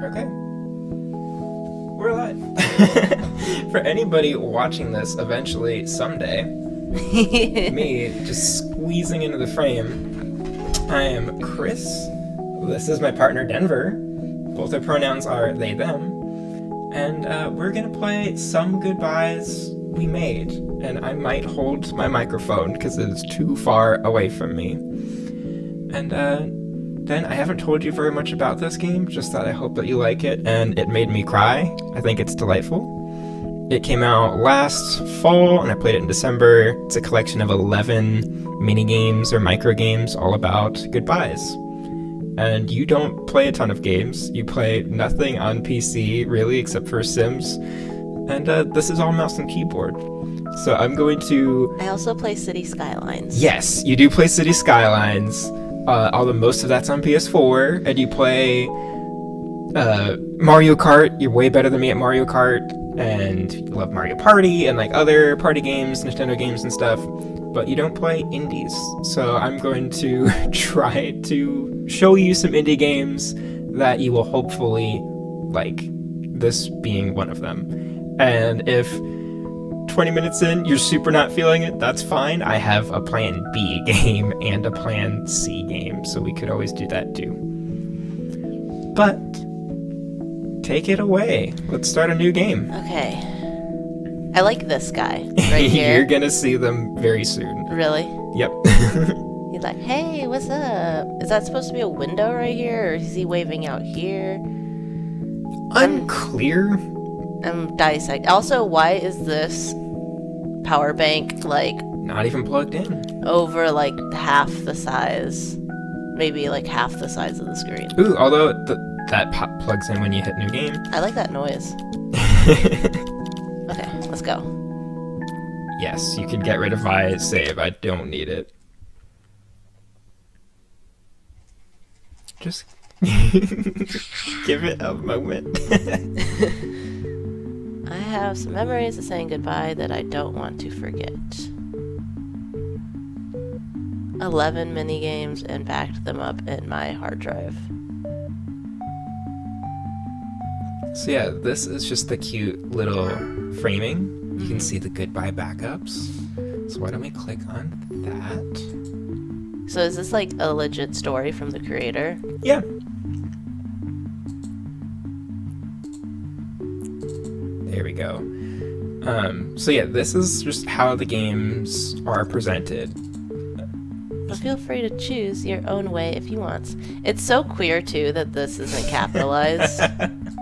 Okay. We're alive. For anybody watching this eventually someday, me just squeezing into the frame, I am Chris. This is my partner Denver. Both our pronouns are they, them. And we're going to play Some Goodbyes We Made. And I might hold my microphone because it is too far away from me. And then I haven't told you very much about this game, just that I hope that you like it, and it made me cry. I think it's delightful. It came out last fall, and I played it in December. It's a collection of 11 mini-games or micro-games all about goodbyes. And you don't play a ton of games. You play nothing on PC, really, except for Sims. And this is all mouse and keyboard. So I'm going to... I also play City Skylines. Yes, you do play City Skylines. Although most of that's on PS4, and you play Mario Kart. You're way better than me at Mario Kart, and you love Mario Party and like other party games, Nintendo games and stuff, but you don't play indies. So I'm going to try to show you some indie games that you will hopefully like, this being one of them. And if 20 minutes in, you're super not feeling it, that's fine. I have a plan B game and a plan C game, so we could always do that too. But, take it away. Let's start a new game. Okay. I like this guy right here. You're gonna see them very soon. Really? Yep. He's like, hey, what's up? Is that supposed to be a window right here, or is he waving out here? Unclear. I'm dissect. Also, why is this power bank like Not even plugged in. over like half the size? Maybe like half the size of the screen. Ooh, although that plugs in when you hit new game. I like that noise. Okay, let's go. Yes, you can get rid of my save. I don't need it. Just give it a moment. I have some memories of saying goodbye that I don't want to forget. 11 mini games and backed them up in my hard drive. So yeah, this is just the cute little framing. You can see the goodbye backups. So why don't we click on that? So is this like a legit story from the creator? Yeah. There we go. So yeah, this is just how the games are presented. But feel free to choose your own way if you want. It's so queer too that this isn't capitalized.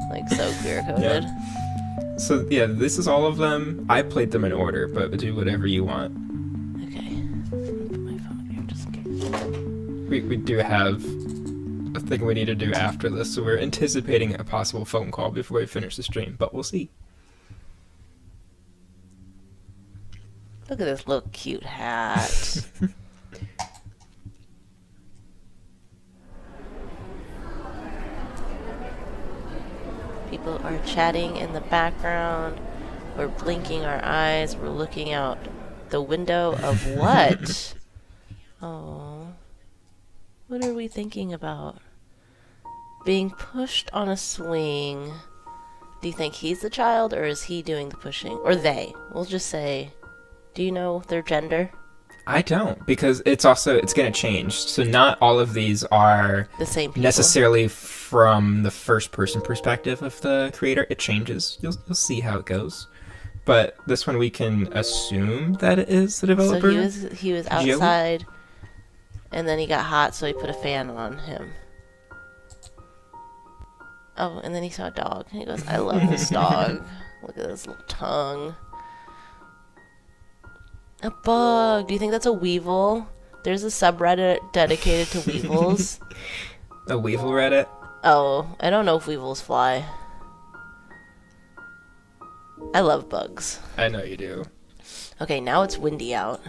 Like so queer coded. Yeah. So yeah, this is all of them. I played them in order, but do whatever you want. Okay. Put my phone here just in case. We do have a thing we need to do after this, so we're anticipating a possible phone call before we finish the stream, but we'll see. Look at this little cute hat. People are chatting in the background. We're blinking our eyes. We're looking out the window of what? Oh. What are we thinking about? Being pushed on a swing. Do you think he's the child, or is he doing the pushing? Or they? We'll just say, do you know their gender? I don't, because it's going to change. So not all of these are The same people. necessarily from the first person perspective of the creator. It changes. You'll see how it goes. But this one we can assume that it is the developer. So he was outside, and then he got hot, so he put a fan on him. Oh, and then he saw a dog, and he goes, I love this dog. Look at this little tongue. A bug. Do you think that's a weevil? There's a subreddit dedicated to weevils. A Weevil Reddit? Oh, I don't know if weevils fly. I love bugs. I know you do. Okay, now it's windy out.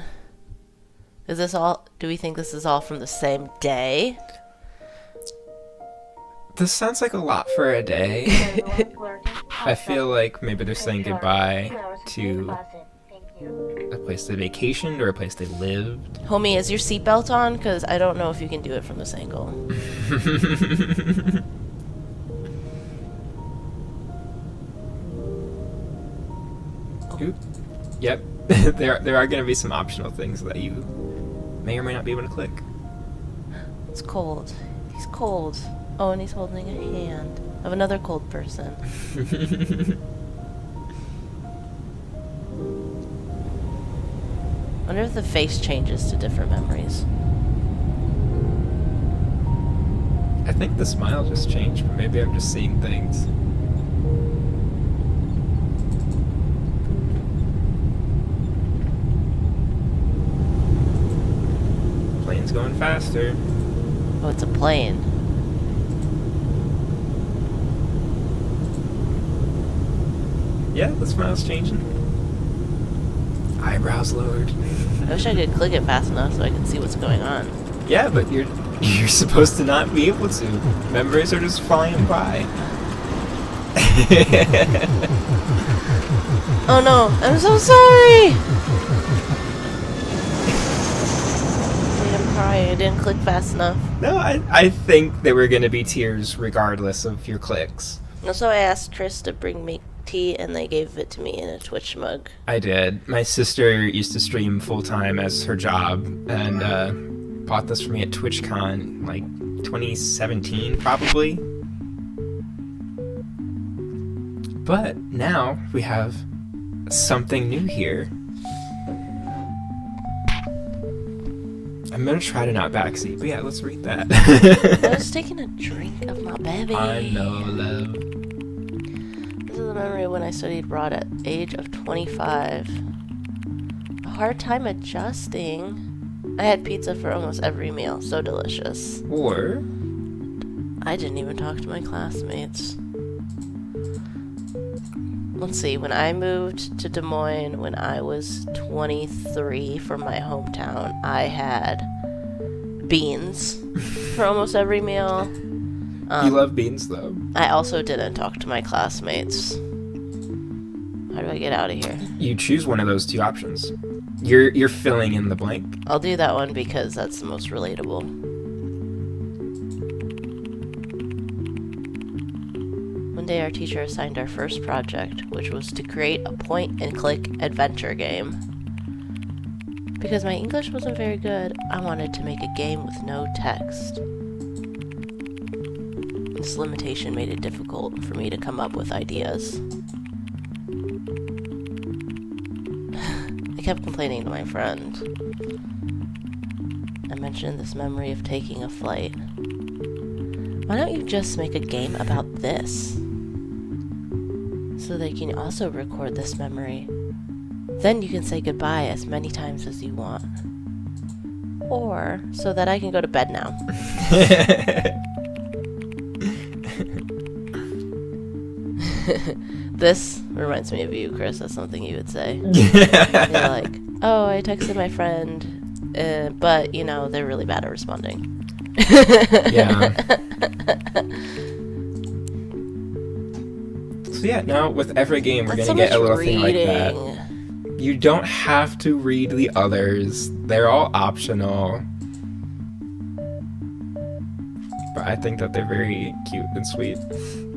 Is this all... Do we think this is all from the same day? This sounds like a lot for a day. I feel like maybe they're saying goodbye to a place they vacationed or a place they lived. Homie, is your seatbelt on? Because I don't know if you can do it from this angle. Oop. Yep. there are going to be some optional things that you may or may not be able to click. It's cold. He's cold. Oh, and he's holding a hand of another cold person. Wonder if the face changes to different memories. I think the smile just changed, but maybe I'm just seeing things. Plane's going faster. Oh, it's a plane. Yeah, the smile's changing. Eyebrows lowered. I wish I could click it fast enough so I could see what's going on. Yeah, but you're supposed to not be able to. Memories are just flying by. Oh no, I'm so sorry! I'm crying. I didn't click fast enough. No, I think there were going to be tears regardless of your clicks. Also, I asked Chris to bring me tea, and they gave it to me in a Twitch mug. I did. My sister used to stream full-time as her job, and bought this for me at TwitchCon, like, 2017, probably. But now we have something new here. I'm gonna try to not backseat, but yeah, let's read that. I was taking a drink of my baby. I know, love. This is a memory of when I studied abroad at age of 25. A hard time adjusting. I had pizza for almost every meal. So delicious. Or I didn't even talk to my classmates. Let's see, when I moved to Des Moines when I was 23 from my hometown, I had beans for almost every meal. you love beans, though. I also didn't talk to my classmates. How do I get out of here? You choose one of those two options. You're filling in the blank. I'll do that one because that's the most relatable. One day our teacher assigned our first project, which was to create a point-and-click adventure game. Because my English wasn't very good, I wanted to make a game with no text. This limitation made it difficult for me to come up with ideas. I kept complaining to my friend. I mentioned this memory of taking a flight. Why don't you just make a game about this? So they can also record this memory. Then you can say goodbye as many times as you want. Or so that I can go to bed now. This reminds me of you, Chris. That's something you would say. You're like, oh, I texted my friend, but, you know, they're really bad at responding. Yeah. So yeah, now with every game we're That's gonna so get a little much thing like that. reading. You don't have to read the others. They're all optional. But I think that they're very cute and sweet.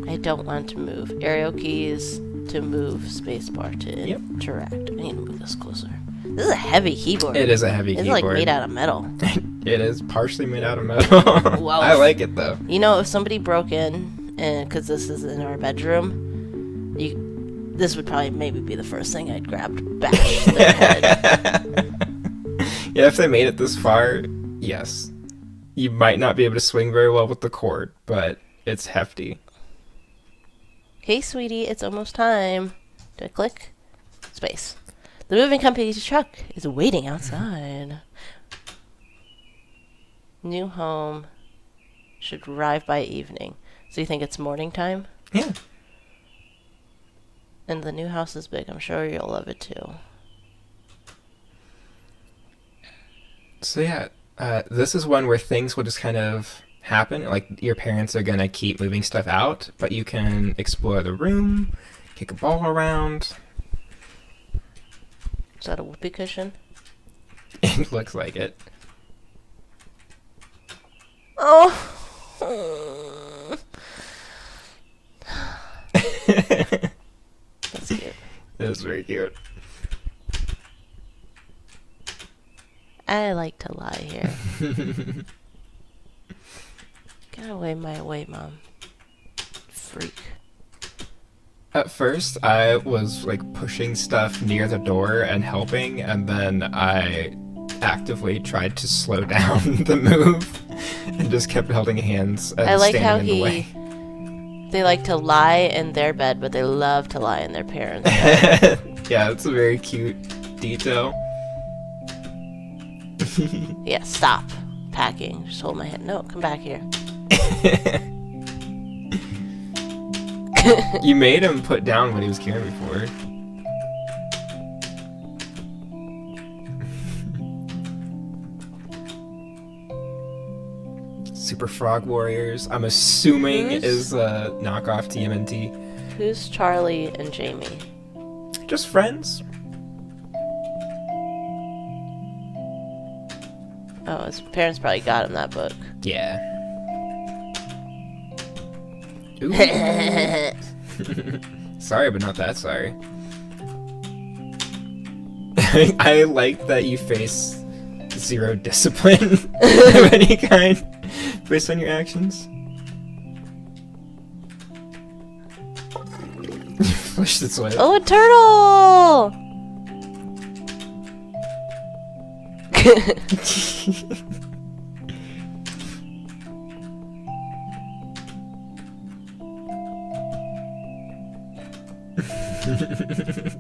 I don't want to move. Arrow keys to move, spacebar to interact. I need to move this closer. This is a heavy keyboard. It is a heavy It's keyboard. like made out of metal. It is partially made out of metal. Wow. I like it though. You know, if somebody broke in, because this is in our bedroom, this would probably maybe be the first thing I'd grab to bash their head. Yeah, if they made it this far, yes. You might not be able to swing very well with the cord, but it's hefty. Hey, sweetie, it's almost time. Do I click? Space. The moving company's truck is waiting outside. New home should arrive by evening. So you think it's morning time? Yeah. And the new house is big. I'm sure you'll love it too. So yeah, this is one where things will just kind of happen. Like your parents are gonna keep moving stuff out, but you can explore the room, kick a ball around. Is that a whoopee cushion? It looks like it. Oh. That's cute. It is very cute. I like to lie here. Get away my way, Mom. Freak. At first, I was like pushing stuff near the door and helping, and then I actively tried to slow down the move and just kept holding hands and I like standing how in the way. they like to lie in their bed, but they love to lie in their parents' bed. Yeah, it's a very cute detail. Yeah, stop packing. Just hold my hand. No, come back here. You made him put down what he was carrying before. Super Frog Warriors, I'm assuming is a knockoff TMNT. Who's Charlie and Jamie? Just friends. Oh, his parents probably got him that book. Yeah. Ooh. Sorry, but not that sorry. I like that you face zero discipline of any kind based on your actions. Flushed its way. Oh, a turtle!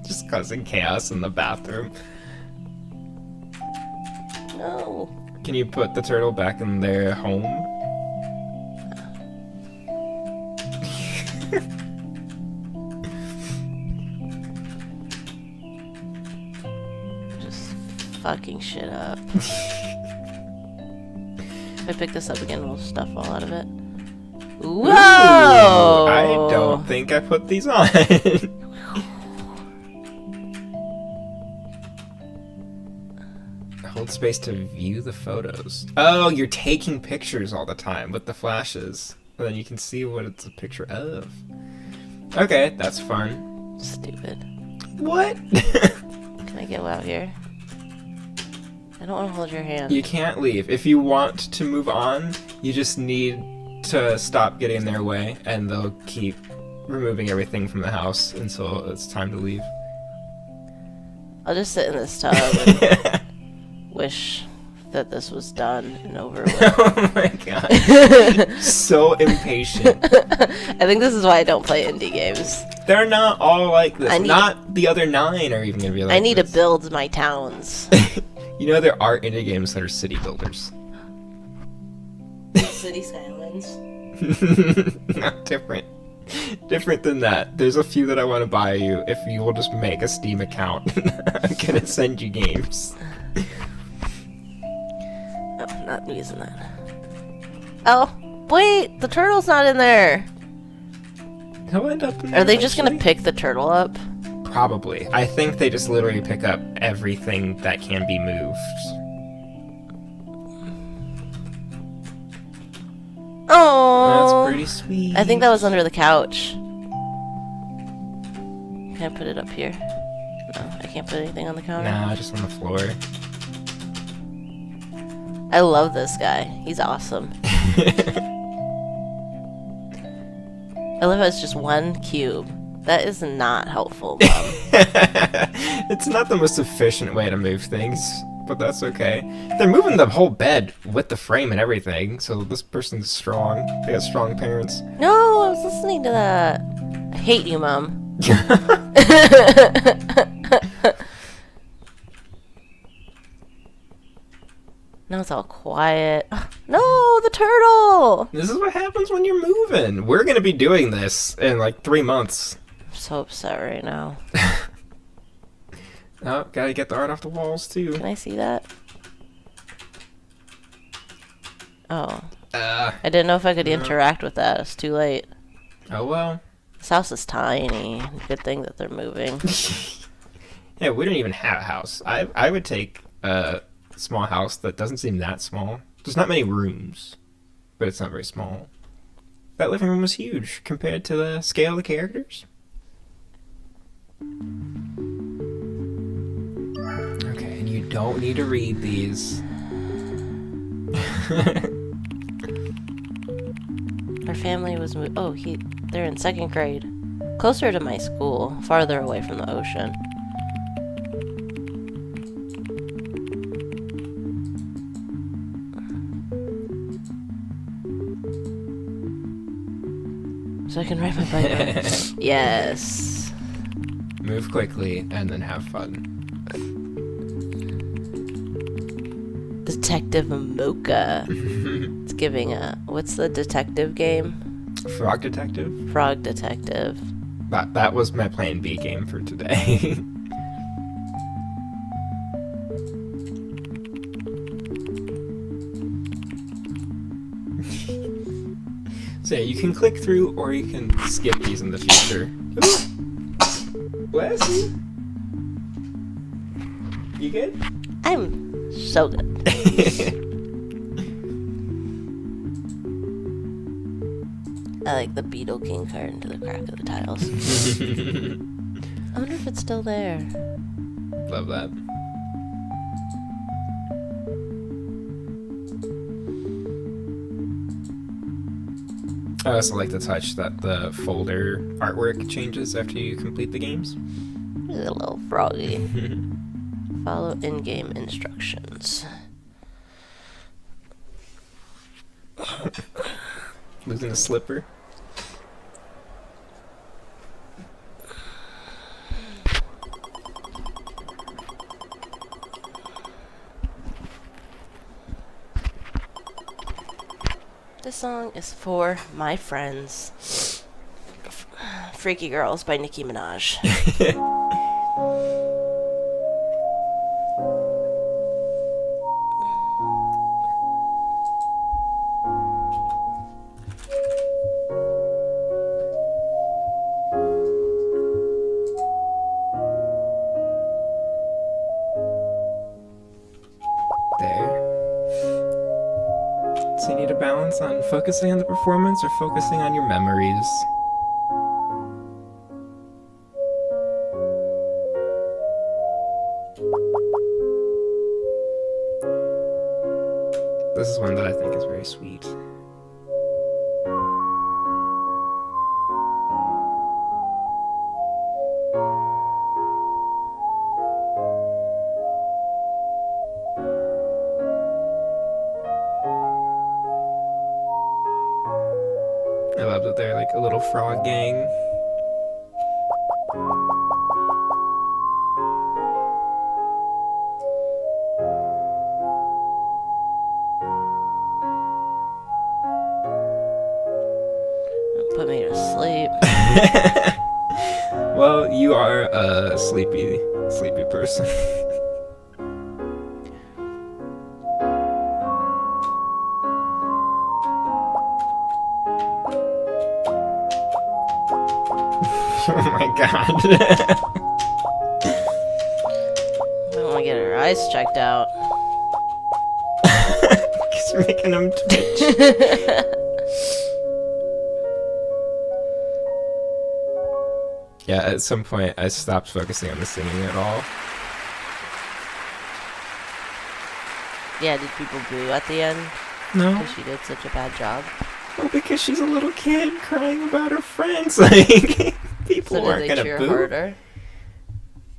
Just causing chaos in the bathroom. No. Can you put the turtle back in their home? Just fucking shit up. If I pick this up again, we'll stuff all out of it. Whoa! Ooh, I don't think I put these on. Hold space to view the photos. Oh, you're taking pictures all the time with the flashes. And then you can see what it's a picture of. Okay, that's fun. Stupid. What? Can I get out here? I don't want to hold your hand. You can't leave. If you want to move on, you just need to stop getting in their way, and they'll keep removing everything from the house until it's time to leave. I'll just sit in this tub and wish that this was done and over with. Oh my god. So impatient. I think this is why I don't play indie games. They're not all like this. Not the other 9 are even going to be like this. I need to build my towns. You know there are indie games that are city builders. City Skylines. Not different. Different than that. There's a few that I want to buy you if you will just make a Steam account. I'm gonna send you games. Oh, not using that. Oh, wait! The turtle's not in there! He'll end up in there. Are they just gonna pick the turtle up? Probably. I think they just literally pick up everything that can be moved. Oh, that's pretty sweet. I think that was under the couch. Can I put it up here? No, I can't put anything on the counter. Nah, just on the floor. I love this guy. He's awesome. I love how it's just one cube. That is not helpful, Mom. It's not the most efficient way to move things, but that's okay. They're moving the whole bed with the frame and everything, so this person's strong. They got strong parents. No, I was listening to that. I hate you, Mom. Now it's all quiet. No, the turtle! This is what happens when you're moving. We're gonna be doing this in like 3 months. I'm so upset right now. Oh, gotta get the art off the walls too. Can I see that? Oh. I I didn't know if I could interact with that. It's too late. Oh well. This house is tiny. Good thing that they're moving. Yeah, we don't even have a house. I would take a small house that doesn't seem that small. There's not many rooms, but it's not very small. That living room was huge compared to the scale of the characters. Okay, and you don't need to read these. Our family was they're in 2nd grade. Closer to my school, farther away from the ocean. So I can ride my bike ride. Yes. Move quickly and then have fun. Detective Mocha. It's giving what's the detective game? Frog Detective? Frog Detective. That was my plan B game for today. So yeah, you can click through or you can skip these in the future. Ooh. Bless you. You good? I'm so good. I like the Beetle King card into the crack of the tiles. I wonder if it's still there. Love that. I also like the touch that the folder artwork changes after you complete the games. He's a little froggy. Follow in-game instructions. Losing a slipper. This song is for my friends. Freaky Girls by Nicki Minaj. So you need a balance on focusing on the performance or focusing on your memories. This is one that I think is very sweet. I love that they're like a little frog gang. Put me to sleep. Well, you are a sleepy person. Oh my god. I want to get her eyes checked out. He's making them twitch. Yeah, at some point I stopped focusing on the singing at all. Yeah, did people boo at the end? No. Because she did such a bad job. Well, because she's a little kid crying about her friends. Like, people So did aren't they gonna cheer boo. harder?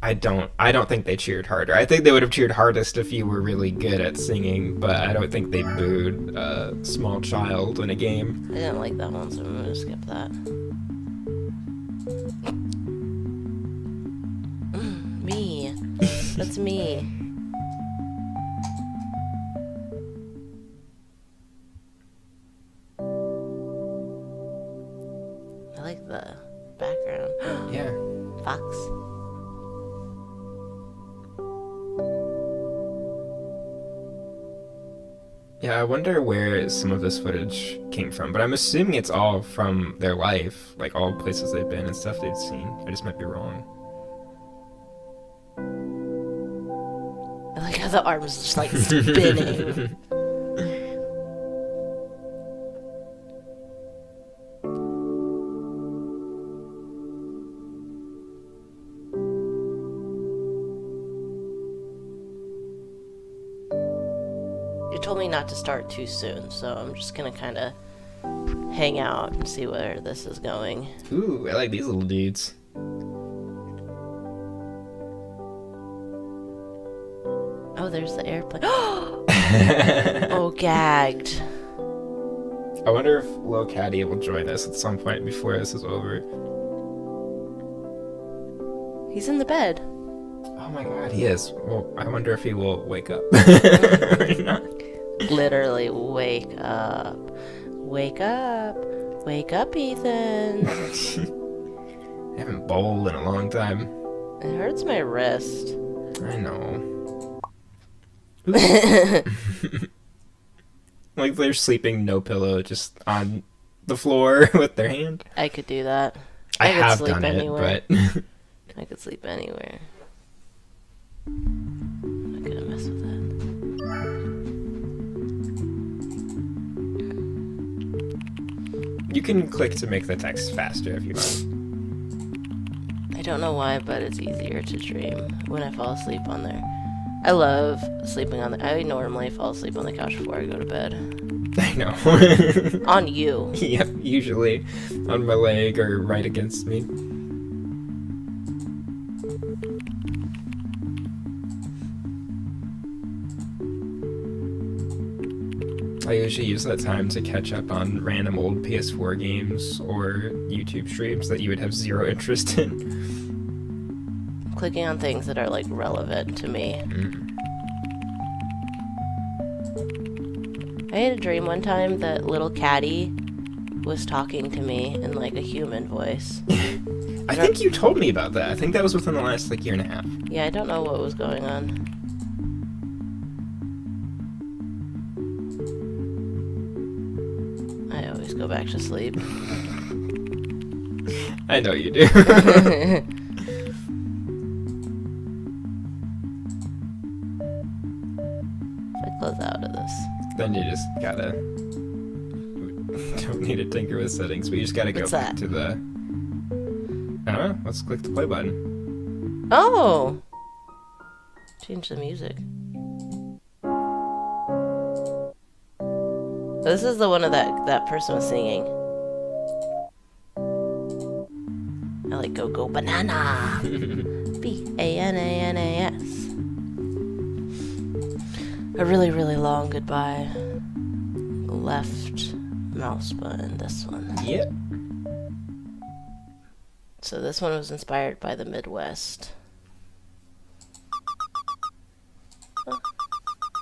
I don't think they cheered harder. I think they would have cheered hardest if you were really good at singing, but I don't think they booed a small child in a game. I didn't like that one, so I'm gonna skip that. Me. That's me. I like the background. Yeah. Fox. Yeah, I wonder where some of this footage came from, but I'm assuming it's all from their life, like all places they've been and stuff they've seen. I just might be wrong. I like how the arm's just like spinning. told me not to start too soon, so I'm just gonna kind of hang out and see where this is going. Ooh, I like these little dudes. Oh, there's the airplane. Oh, gagged. I wonder if Lil Caddy will join us at some point before this is over. He's in the bed. Oh my god, he is. Well, I wonder if he will wake up. Or not. Literally, wake up. Wake up. Wake up, Ethan. I haven't bowled in a long time. It hurts my wrist. I know. Like they're sleeping no pillow, just on the floor with their hand. I could do that. I could have sleep done anywhere. it, but I could sleep anywhere. I'm not gonna mess with that. you can click to make the text faster if you want. I don't know why, but it's easier to dream when I fall asleep on there. I love sleeping on the... I normally fall asleep on the couch before I go to bed. I know. On you. Yep, usually on my leg or right against me. I usually use that time to catch up on random old PS4 games or YouTube streams that you would have zero interest in. Clicking on things that are, like, relevant to me. I had a dream one time that little Caddy was talking to me in, like, a human voice. I think you told me about that. I think that was within the last, like, year and a half. Yeah, I don't know what was going on. I always go back to sleep. I know you do. If I close out of this. Then you just gotta... Don't need to tinker with settings, but you just gotta go What's back that? to the... I don't know, let's click the play button. Oh! Change the music. This is the one of that person was singing. I like go banana. BANANAS. A really, really long goodbye. Left mouse button, this one. Yep. So this one was inspired by the Midwest. Oh,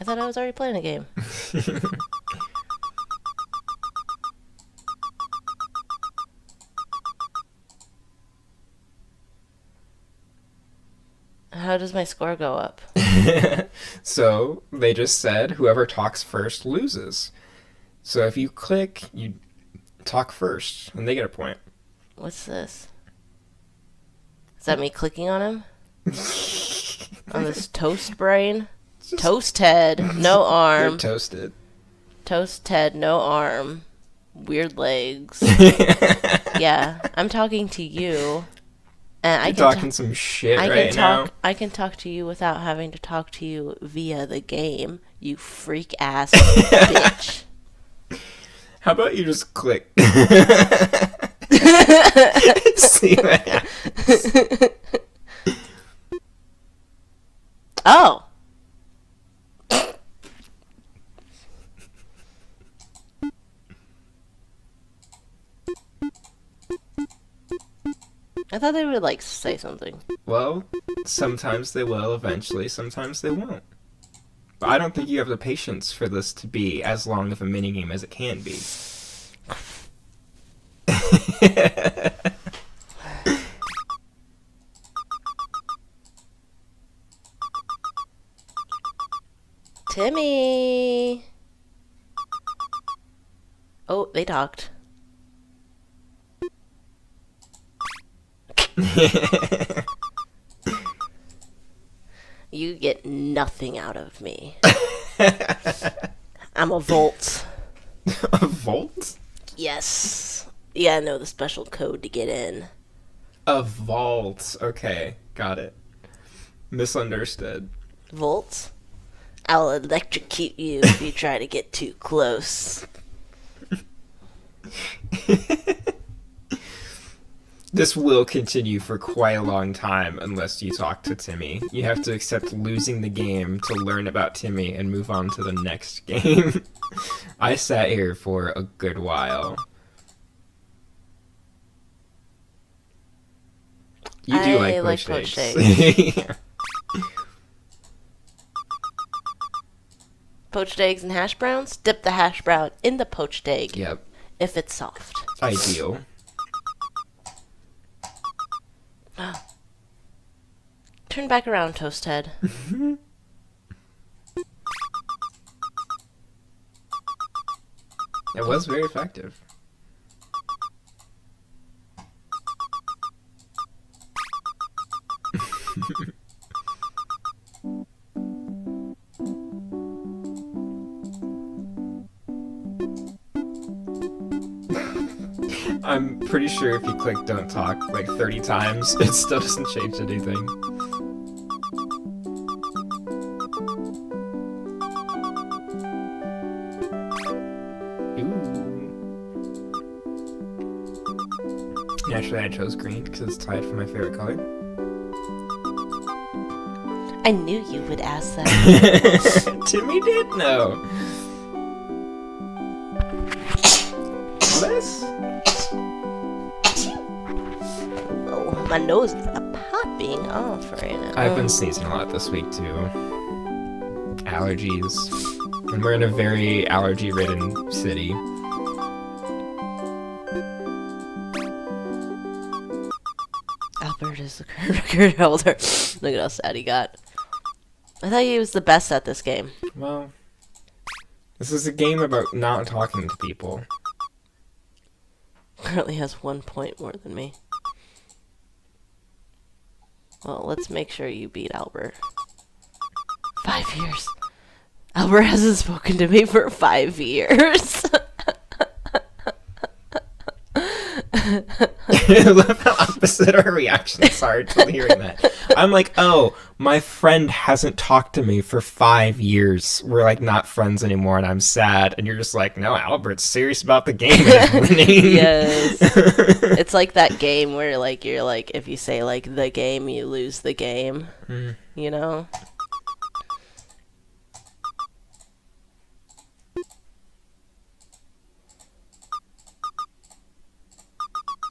I thought I was already playing a game. How does my score go up? So, they just said whoever talks first loses. So if you click, you talk first, and they get a point. What's this? Is that me clicking on him? On this toast brain? Toast head, no You're arm. toasted. Toast head, no arm. Weird legs. Yeah, I'm talking to you. And You're talking some shit right now. I can talk to you without having to talk to you via the game, you freak ass bitch. How about you just click? See what happens. Oh. I thought they would, like, say something. Well, sometimes they will eventually, sometimes they won't. But I don't think you have the patience for this to be as long of a minigame as it can be. Timmy! Oh, they talked. You get nothing out of me. I'm a Volt. A Volt? Yes. Yeah, I know the special code to get in. A vault. Okay, got it. Misunderstood. Volt? I'll electrocute you if you try to get too close. This will continue for quite a long time unless you talk to Timmy. You have to accept losing the game to learn about Timmy and move on to the next game. I sat here for a good while. You do I like poached shakes. eggs. Poached eggs and hash browns? Dip the hash brown in the poached egg. Yep. If it's soft. Ideal. Turn back around, Toast Head. It was very effective. I'm pretty sure if you click don't talk like 30 times, it still doesn't change anything. Ooh. Naturally, I chose green because it's tied for my favorite color. I knew you would ask that. Timmy did know. Bless. Oh, my nose is popping off right now. I've been sneezing a lot this week too. Allergies. And we're in a very allergy-ridden city. Albert is the current record holder. Look at how sad he got. I thought he was the best at this game. Well, this is a game about not talking to people. Currently has 1 point more than me. Well, let's make sure you beat Albert. 5 years. Albert hasn't spoken to me for 5 years. I love how opposite our reactions are to hearing that. I'm like, oh, my friend hasn't talked to me for 5 years. We're like not friends anymore and I'm sad. And you're just like, no, Albert's serious about the game and he's winning. Yes. It's like that game where like you're like, if you say like the game, you lose the game. You know?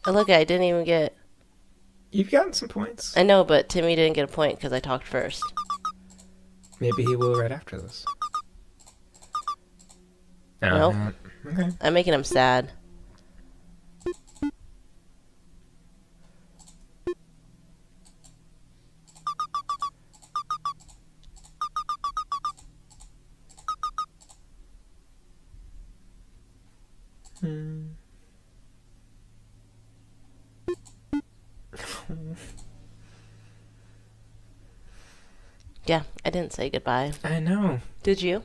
Oh, look, I didn't even get... You've gotten some points. I know, but Timmy didn't get a point because I talked first. Maybe he will right after this. Nope. Okay. I'm making him sad. Yeah, I didn't say goodbye. I know. Did you?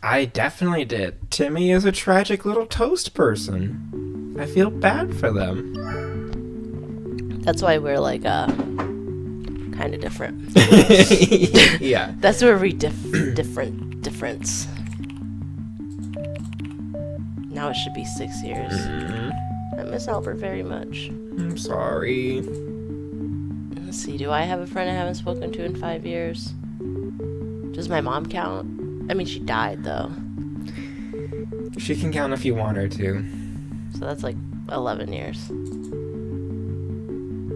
I definitely did. Timmy is a tragic little toast person. I feel bad for them. That's why we're like, kind of different. Yeah. That's where we difference. Now it should be 6 years. I miss Albert very much. I'm sorry. Let's see, do I have a friend I haven't spoken to in 5 years? Does my mom count? I mean, she died, though. She can count if you want her to. So that's like 11 years.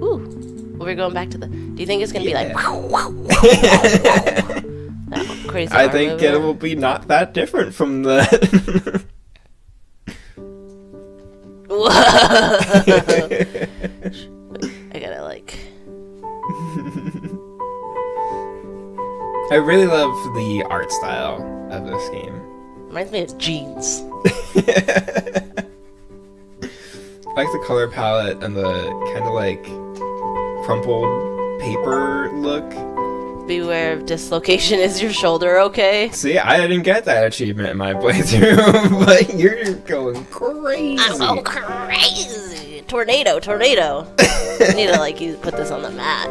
Ooh. We're going back to the... Do you think it's going to be like... that crazy I arm think movement? it will be not that different from the... I gotta like... I really love the art style of this game. Reminds me of jeans. I like the color palette and the kind of like crumpled paper look. Beware of dislocation is your shoulder, okay? See, I didn't get that achievement in my playthrough, but you're going crazy. I'm going crazy! Tornado! I need to like put this on the mat.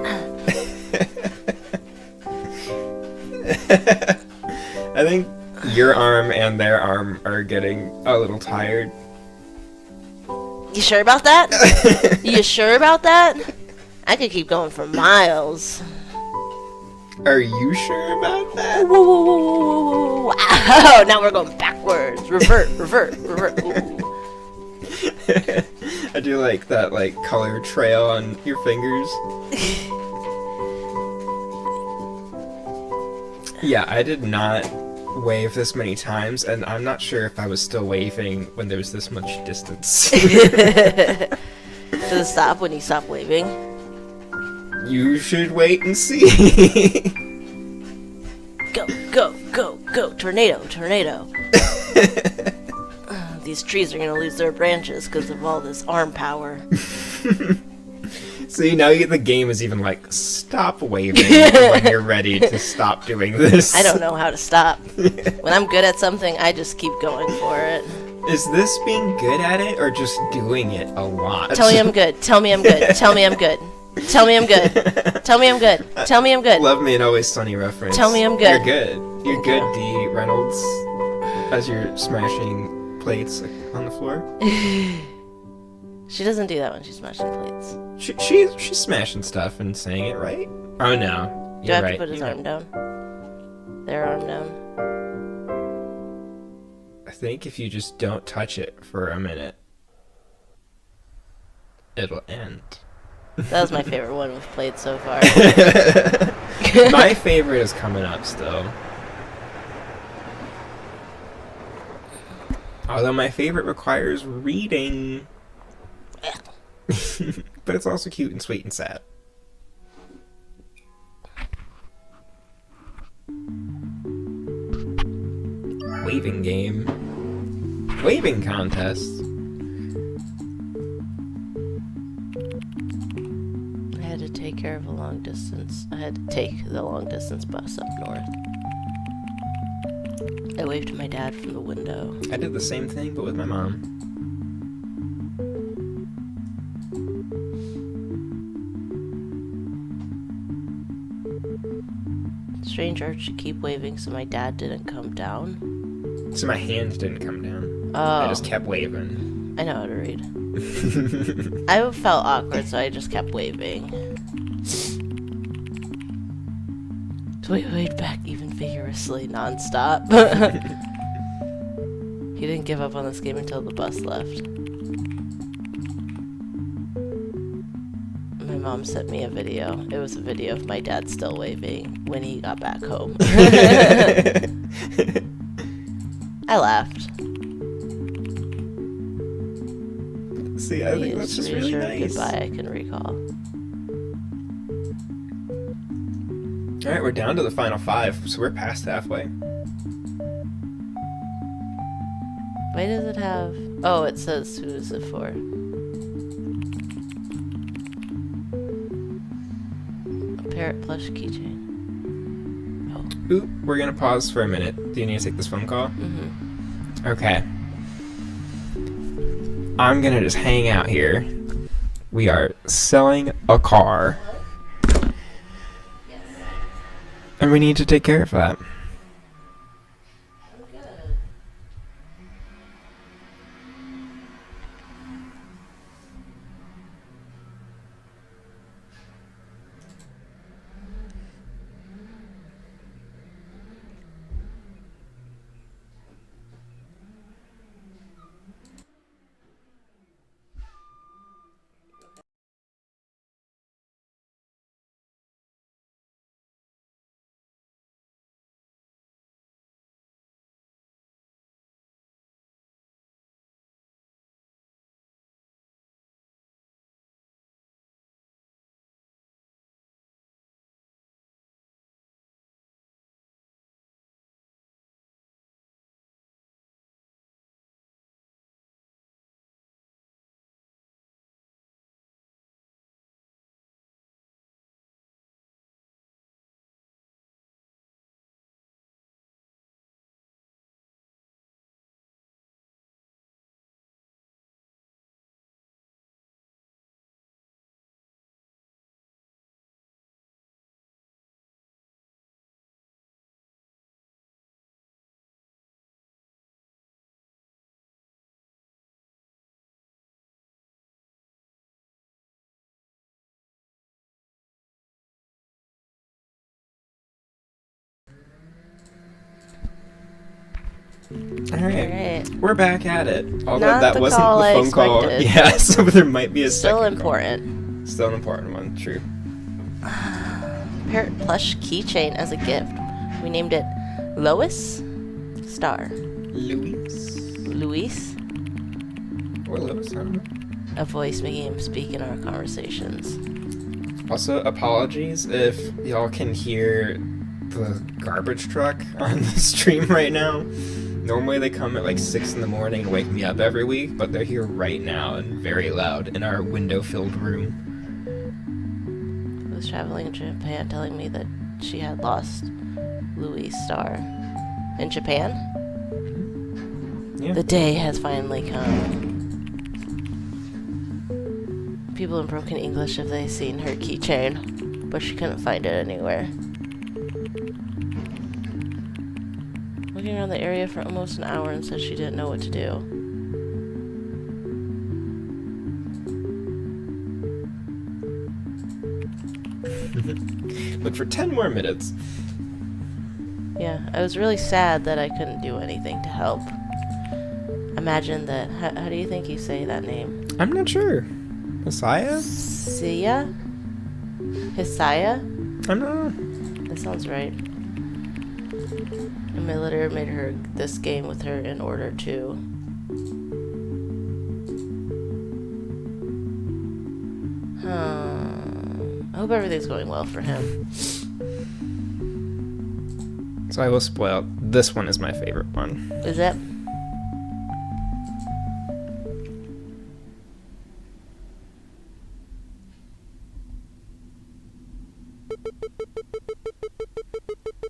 think your arm and their arm are getting a little tired. You sure about that? You sure about that? I could keep going for miles. Are you sure about that? Whoa, whoa, whoa, whoa, whoa, whoa. Wow, now we're going backwards. Revert, revert, revert. Ooh. I do like that, like, color trail on your fingers. Yeah, I did not wave this many times, and I'm not sure if I was still waving when there was this much distance. Does it stop when you stop waving? You should wait and see. Go, go, go, go. Tornado, tornado. These trees are going to lose their branches because of all this arm power. See, now the game is even like, stop waving when you're ready to stop doing this. I don't know how to stop. When I'm good at something, I just keep going for it. Is this being good at it or just doing it a lot? Tell me I'm good. Tell me I'm good. Tell me I'm good. Tell me I'm good. Tell me I'm good. Tell me I'm good. Love me an Always Sunny reference. Tell me I'm good. You're good. You're good, D. Reynolds, as you're smashing plates on the floor. She doesn't do that when she's smashing plates. She's smashing stuff and saying it right. Oh no, Do I have right. to put his arm down? Their arm down? I think if you just don't touch it for a minute, it'll end. That was my favorite one with plates so far. My favorite is coming up still. Although my favorite requires reading. But it's also cute and sweet and sad. Waving game. Waving contest. I had to take care of a long distance. I had to take the long distance bus up north. I waved to my dad from the window. I did the same thing, but with my mom. Strange art should keep waving so my dad didn't come down. So my hand didn't come down. Oh. I just kept waving. I know how to read. I felt awkward, so I just kept waving. So we waved back even vigorously, nonstop. He didn't give up on this game until the bus left. My mom sent me a video. It was a video of my dad still waving when he got back home. I laughed. See, I think that's just really nice. Goodbye, I can recall. Alright, we're down to the final 5, so we're past halfway. Why does it have... Oh, it says who is it for. A parrot plush keychain. Oh. Ooh, we're gonna pause for a minute. Do you need to take this phone call? Mm-hmm. Okay. I'm gonna just hang out here. We are selling a car. And we need to take care of that. All right. Alright. We're back at it. Although Not that the wasn't call the I phone call. expected. Yeah, so there might be a Still second important. call. Still an important one, true. Parrot plush keychain as a gift. We named it Lois Star. Luis? Luis? Or Lois, I don't know. A voice making him speak in our conversations. Also, apologies if y'all can hear the garbage truck on the stream right now. Normally they come at like 6 in the morning and wake me up every week, but they're here right now and very loud in our window-filled room. I was traveling in Japan telling me that she had lost Louis Star. In Japan? Yeah. The day has finally come. People in broken English if they seen her keychain, but she couldn't find it anywhere. Looking around the area for almost an hour and said she didn't know what to do. Look for 10 more minutes. Yeah, I was really sad that I couldn't do anything to help. Imagine that. How do you think you say that name? I'm not sure. Messiah? Sia? Hisaya? I'm not. That sounds right. And my letter made her this game with her in order to. I hope everything's going well for him. So I will spoil. This one is my favorite one. Is it?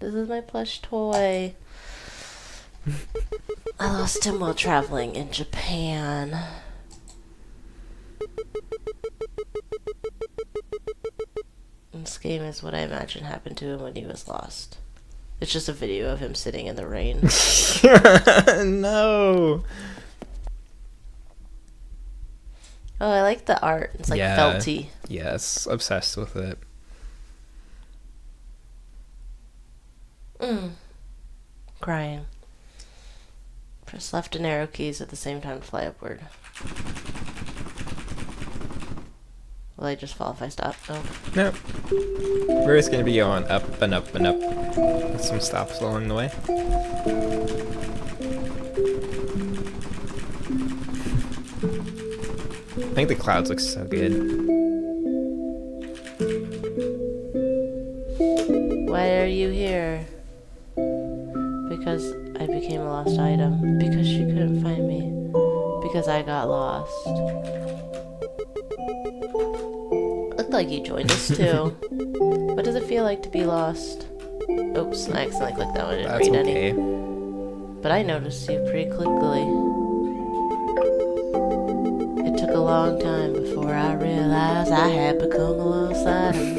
This is my plush toy. I lost him while traveling in Japan. This game is what I imagine happened to him when he was lost. It's just a video of him sitting in the rain. No. Oh, I like the art. It's like Yeah. felty. Yes, obsessed with it. Crying. Press left and arrow keys at the same time to fly upward. Will I just fall if I stop? Oh. No. We're just going to be going up and up and up with some stops along the way. I think the clouds look so good. Why are you here? Because I became a lost item. Because she couldn't find me. Because I got lost. Looked like you joined us too. What does it feel like to be lost? Oops, I accidentally clicked that one. I didn't That's read okay. any. But I noticed you pretty quickly. It took a long time before I realized I had become a lost item.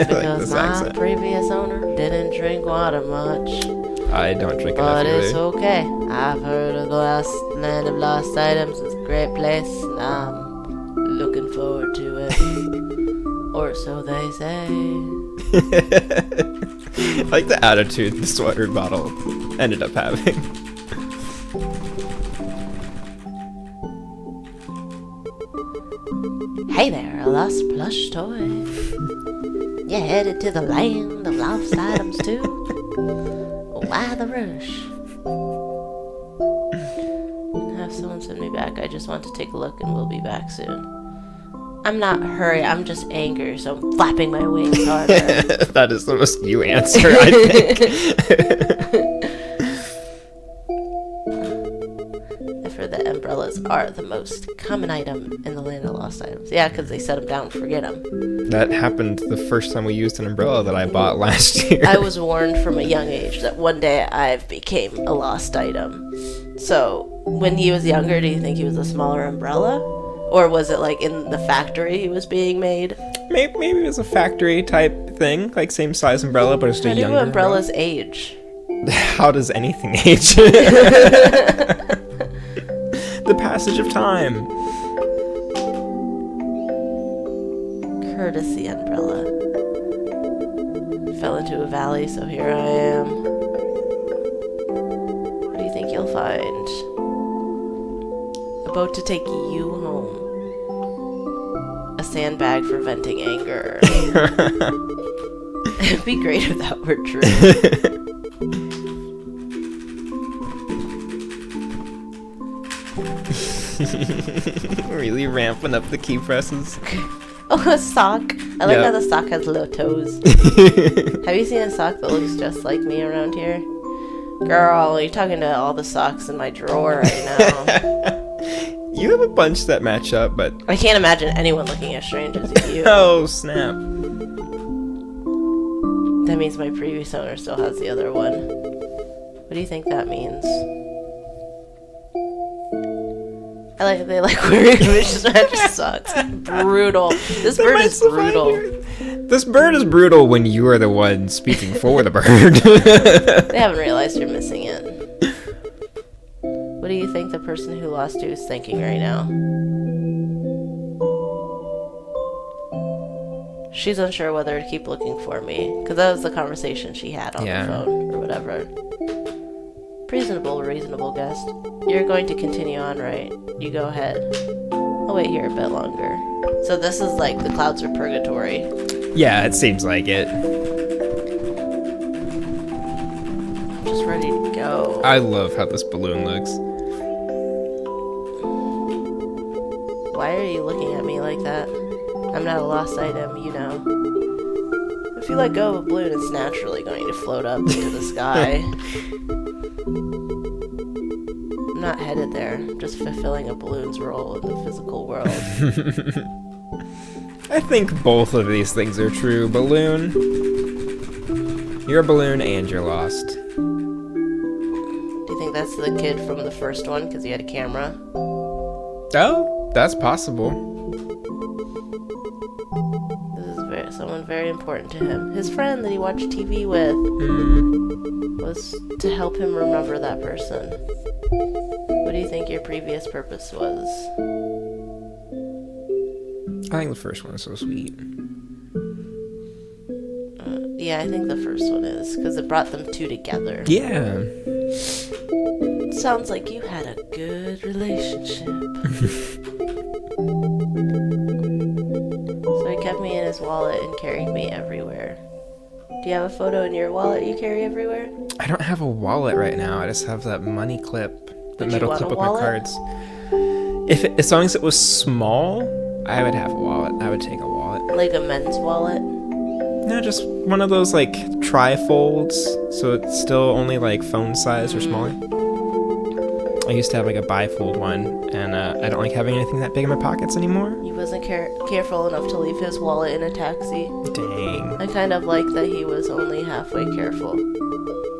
Because my previous owner didn't drink water much. I don't drink enough But it's either. okay. I've heard of the lost land of lost items. It's a great place, and I'm looking forward to it. Or so they say. I like the attitude this water bottle ended up having. Hey there, a lost plush toy. You headed to the land of lost items too? Why the rush? Have someone send me back. I just want to take a look and we'll be back soon. I'm not hurry, I'm just angry, so I'm flapping my wings harder. That is the most you answer, I think. I've heard that umbrellas are the most common item in the land of lost items. Yeah, because they set them down and forget them. That happened the first time we used an umbrella that I bought last year. I was warned from a young age that one day I became a lost item. So, when he was younger, do you think he was a smaller umbrella? Or was it like in the factory he was being made? Maybe it was a factory type thing, like same size umbrella, but just a How do younger umbrellas age? How does anything age? The passage of time. Courtesy umbrella. Fell into a valley, so here I am. What do you think you'll find? find a boat to take you home. A sandbag for venting anger. It'd be great if that were true. Really ramping up the key presses. Oh, a sock. I like how the sock has little toes. Have you seen a sock that looks just like me around here? Girl, you're talking to all the socks in my drawer right now. You have a bunch that match up, but... I can't imagine anyone looking as strange as you. Oh, snap. That means my previous owner still has the other one. What do you think that means? They like wearing mismatched socks. Brutal. This bird is brutal. This bird is brutal when you are the one speaking for the bird. They haven't realized you're missing it. What do you think the person who lost you is thinking right now? She's unsure whether to keep looking for me, because that was the conversation she had on the phone, or whatever. Reasonable guest. You're going to continue on, right? You go ahead. I'll wait here a bit longer. So this is like the clouds are purgatory. Yeah, it seems like it. I'm just ready to go. I love how this balloon looks. Why are you looking at me like that? I'm not a lost item, you know. If you let go of a balloon, it's naturally going to float up into the sky. I'm not headed there. I'm just fulfilling a balloon's role in the physical world. I think both of these things are true. Balloon. You're a balloon and you're lost. Do you think that's the kid from the first one because he had a camera? Oh, that's possible. This is someone very important to him. His friend that he watched TV with was to help him remember that person. What do you think your previous purpose was? I think the first one is so sweet. Yeah, I think the first one is, because it brought them two together. Yeah. Sounds like you had a good relationship. So he kept me in his wallet and carried me everywhere. Do you have a photo in your wallet you carry everywhere? I don't have a wallet right now. I just have that money clip, the metal clip with my cards. As long as it was small, I would have a wallet. I would take a wallet. Like a men's wallet? No, just one of those like tri-folds, so it's still only like phone size or smaller. I used to have like a bifold one, and I don't like having anything that big in my pockets anymore. He wasn't careful enough to leave his wallet in a taxi. Dang. I kind of like that he was only halfway careful,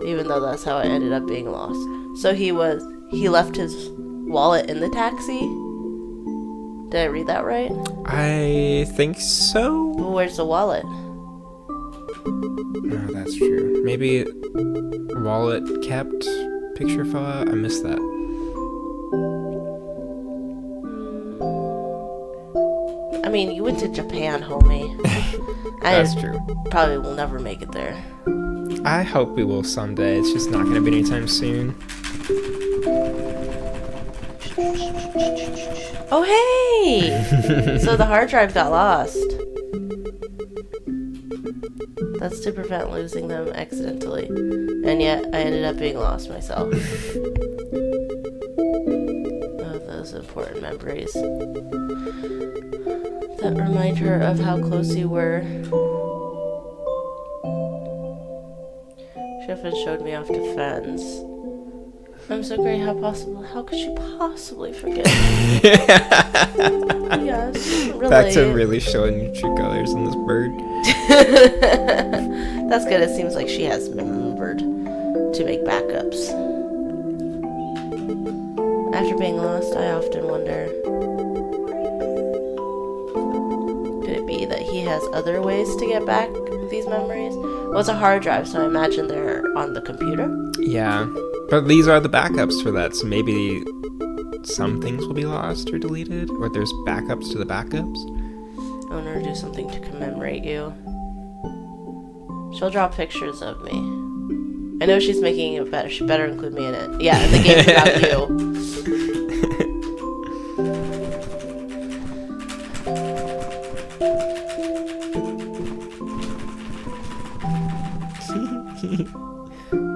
even though that's how I ended up being lost. So he left his wallet in the taxi? Did I read that right? I think so. Well, where's the wallet? No, that's true. Maybe wallet kept, picture fell out. I missed that. I mean, you went to Japan, homie. That's true. Probably will never make it there. I hope we will someday. It's just not going to be anytime soon. Oh, hey! So the hard drive got lost. That's to prevent losing them accidentally. And yet, I ended up being lost myself. Oh, those important memories. That remind her of how close you were. Sheffin showed me off to friends. I'm so great. How could you possibly forget me? Yes, really. Back to really showing your true colors in this bird. That's good. It seems like she has remembered to make backups. After being lost, I often wonder, could it be that he has other ways to get back these memories? Well, it's a hard drive, so I imagine they're on the computer. Yeah, but these are the backups for that, so maybe some things will be lost or deleted, or there's backups to the backups. I want her to do something to commemorate you. She'll draw pictures of me. I know she's making it better. She better include me in it. Yeah, and the game's about you.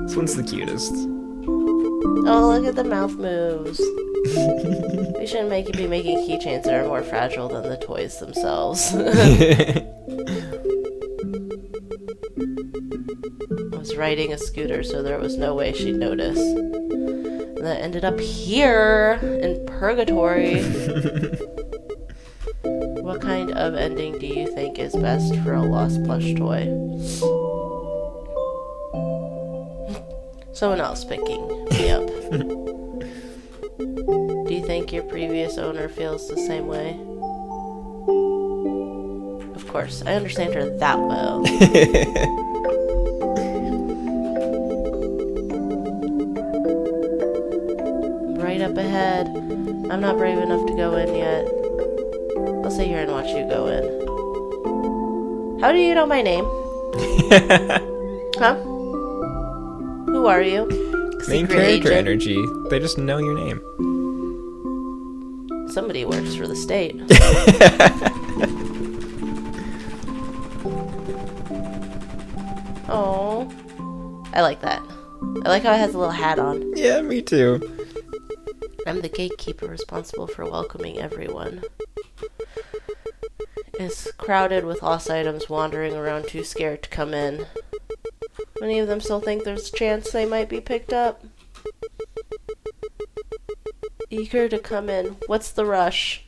This one's the cutest. Oh, look at the mouth moves. We shouldn't be making keychains that are more fragile than the toys themselves. I was riding a scooter, so there was no way she'd notice. And then ended up here in purgatory. What kind of ending do you think is best for a lost plush toy? Someone else picking me up. Do you think your previous owner feels the same way? Of course, I understand her that well. Right up ahead. I'm not brave enough to go in yet. I'll stay here and watch you go in. How do you know my name? Huh? Who are you? Main character energy. They just know your name. Somebody works for the state. Oh, I like that. I like how it has a little hat on. Yeah, me too. I'm the gatekeeper responsible for welcoming everyone. It's crowded with lost items wandering around too scared to come in. Many of them still think there's a chance they might be picked up. Eager to come in. What's the rush?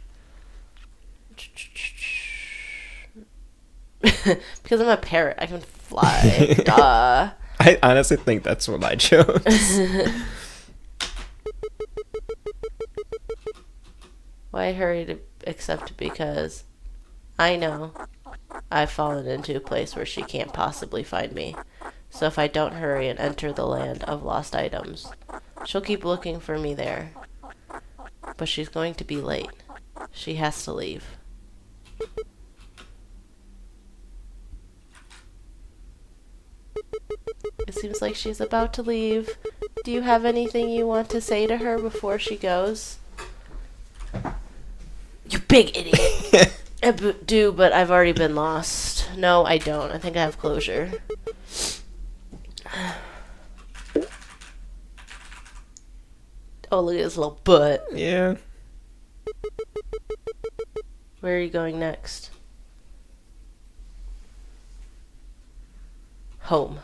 Because I'm a parrot, I can fly. Duh. I honestly think that's what I chose. Why hurry to accept because I know I've fallen into a place where she can't possibly find me. So if I don't hurry and enter the land of lost items, she'll keep looking for me there. But she's going to be late. She has to leave. It seems like she's about to leave. Do you have anything you want to say to her before she goes? You big idiot! I do, but I've already been lost. No, I don't. I think I have closure. Oh, look at his little butt. Yeah. Where are you going next? Home.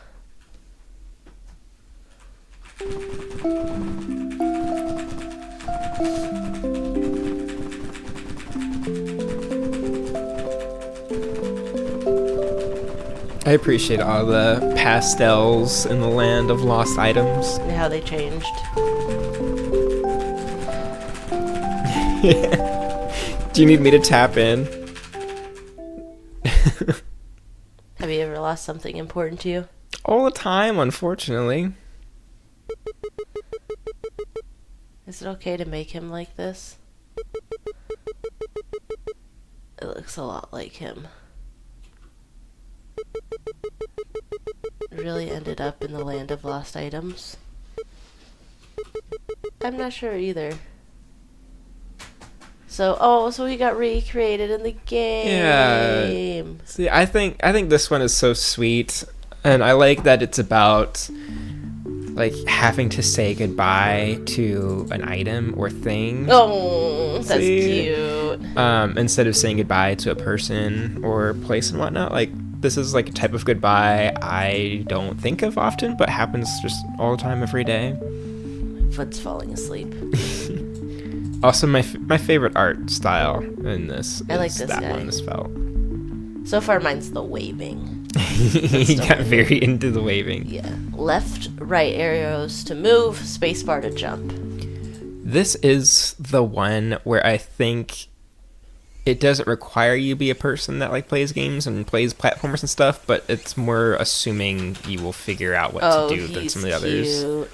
I appreciate all the pastels in the land of lost items. And how they changed. Do you need me to tap in? Have you ever lost something important to you? All the time, unfortunately. Is it okay to make him like this? It looks a lot like him. Really ended up in the land of lost items? I'm not sure either. So he got recreated in the game. Yeah. See, I think this one is so sweet, and I like that it's about like having to say goodbye to an item or thing. Oh, that's cute. Instead of saying goodbye to a person or place and whatnot. Like, this is like a type of goodbye I don't think of often, but happens just all the time, every day. My foot's falling asleep. Also, my favorite art style in this I like this that guy. one, this felt. So far, mine's the waving. He got very into the waving. Yeah. Left, right arrows to move, spacebar to jump. This is the one where I think it doesn't require you to be a person that like plays games and plays platformers and stuff, but it's more assuming you will figure out what to do than some of the others. Cute.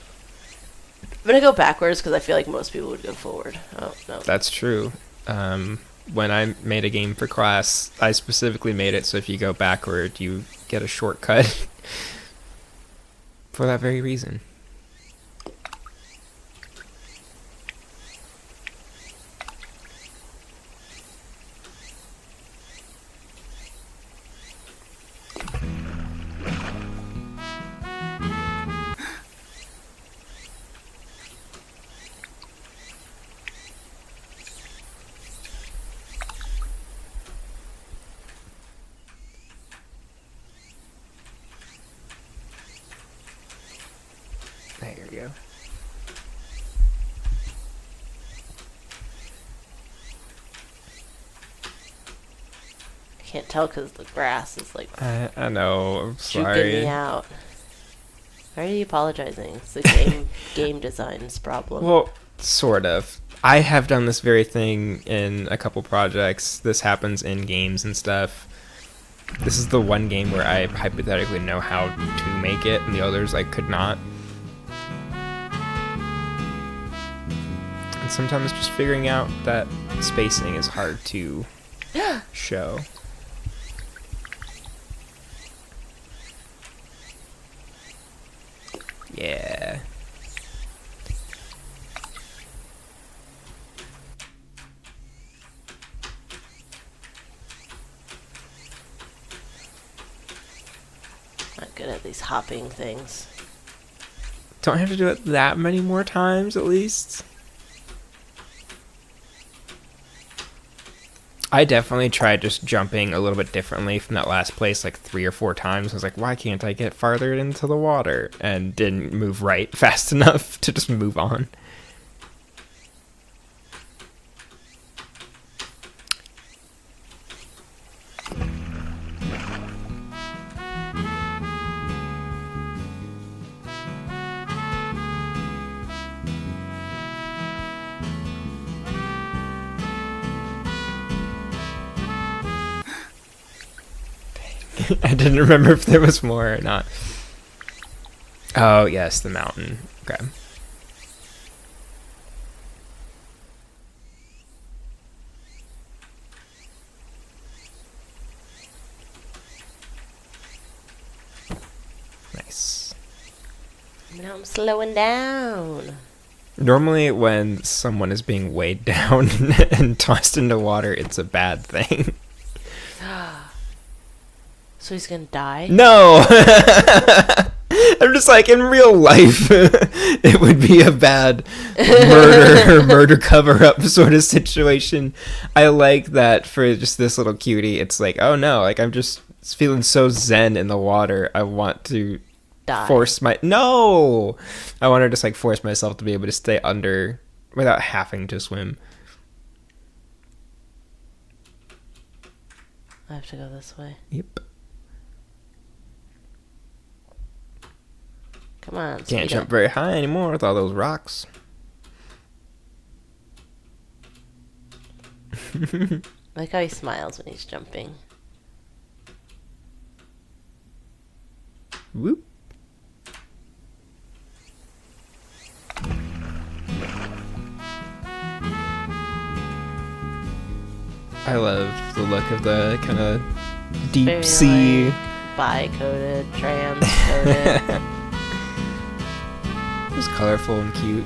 I'm gonna go backwards because I feel like most people would go forward. Oh no. That's true. When I made a game for class, I specifically made it so if you go backward, you get a shortcut. for that very reason. There you go. I can't tell because the grass is like I know. I'm juking sorry. me out. Why are you apologizing? It's the game design's problem. Well, sort of. I have done this very thing in a couple projects. This happens in games and stuff. This is the one game where I hypothetically know how to make it, and the others I could not. And sometimes just figuring out that spacing is hard to show. Yeah. Not good at these hopping things. Don't have to do it that many more times, at least. I definitely tried just jumping a little bit differently from that last place like 3 or 4 times. I was like, why can't I get farther into the water? And didn't move right fast enough to just move on. I didn't remember if there was more or not. Oh, yes, the mountain. Okay. Nice. Now I'm slowing down. Normally, when someone is being weighed down and tossed into water, it's a bad thing. So he's gonna die? No! I'm just like, in real life, it would be a bad murder cover-up sort of situation. I like that for just this little cutie. It's like, oh no, like I'm just feeling so zen in the water. I want to Die. No! I want to just like force myself to be able to stay under without having to swim. I have to go this way. Yep. Come on. Can't speed jump up. very high anymore with all those rocks. I like how he smiles when he's jumping. Whoop. I love the look of the kind of deep Very, sea. like, bi-coated, trans-coated. It was colorful and cute.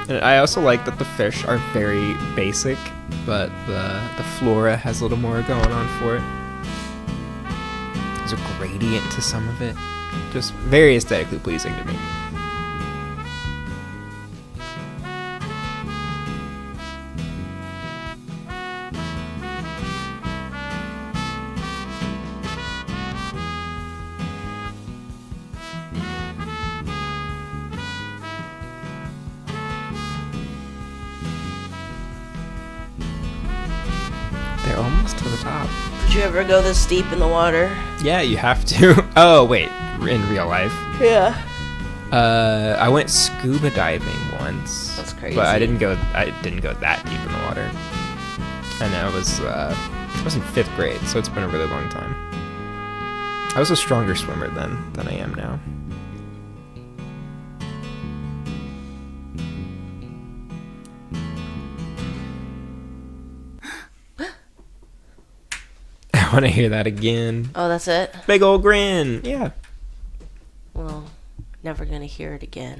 And I also like that the fish are very basic, but the flora has a little more going on for it. There's a gradient to some of it. Just very aesthetically pleasing to me. They're almost to the top. Did you ever go this deep in the water? Yeah, you have to. Oh, wait. In real life. Yeah. I went scuba diving once. That's crazy. But I didn't go that deep in the water. And I was in 5th grade, so it's been a really long time. I was a stronger swimmer then than I am now. want to hear that again. Oh, that's it? Big old grin. Yeah. Well, never gonna hear it again.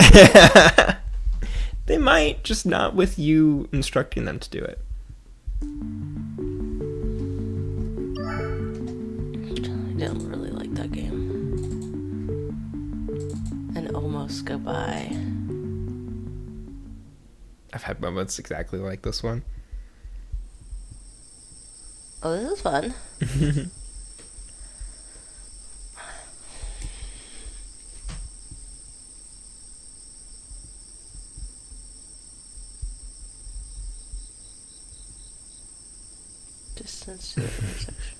They might, just not with you instructing them to do it. I didn't really like that game. And almost go by. I've had moments exactly like this one. Oh, this is fun. Distance to the intersection.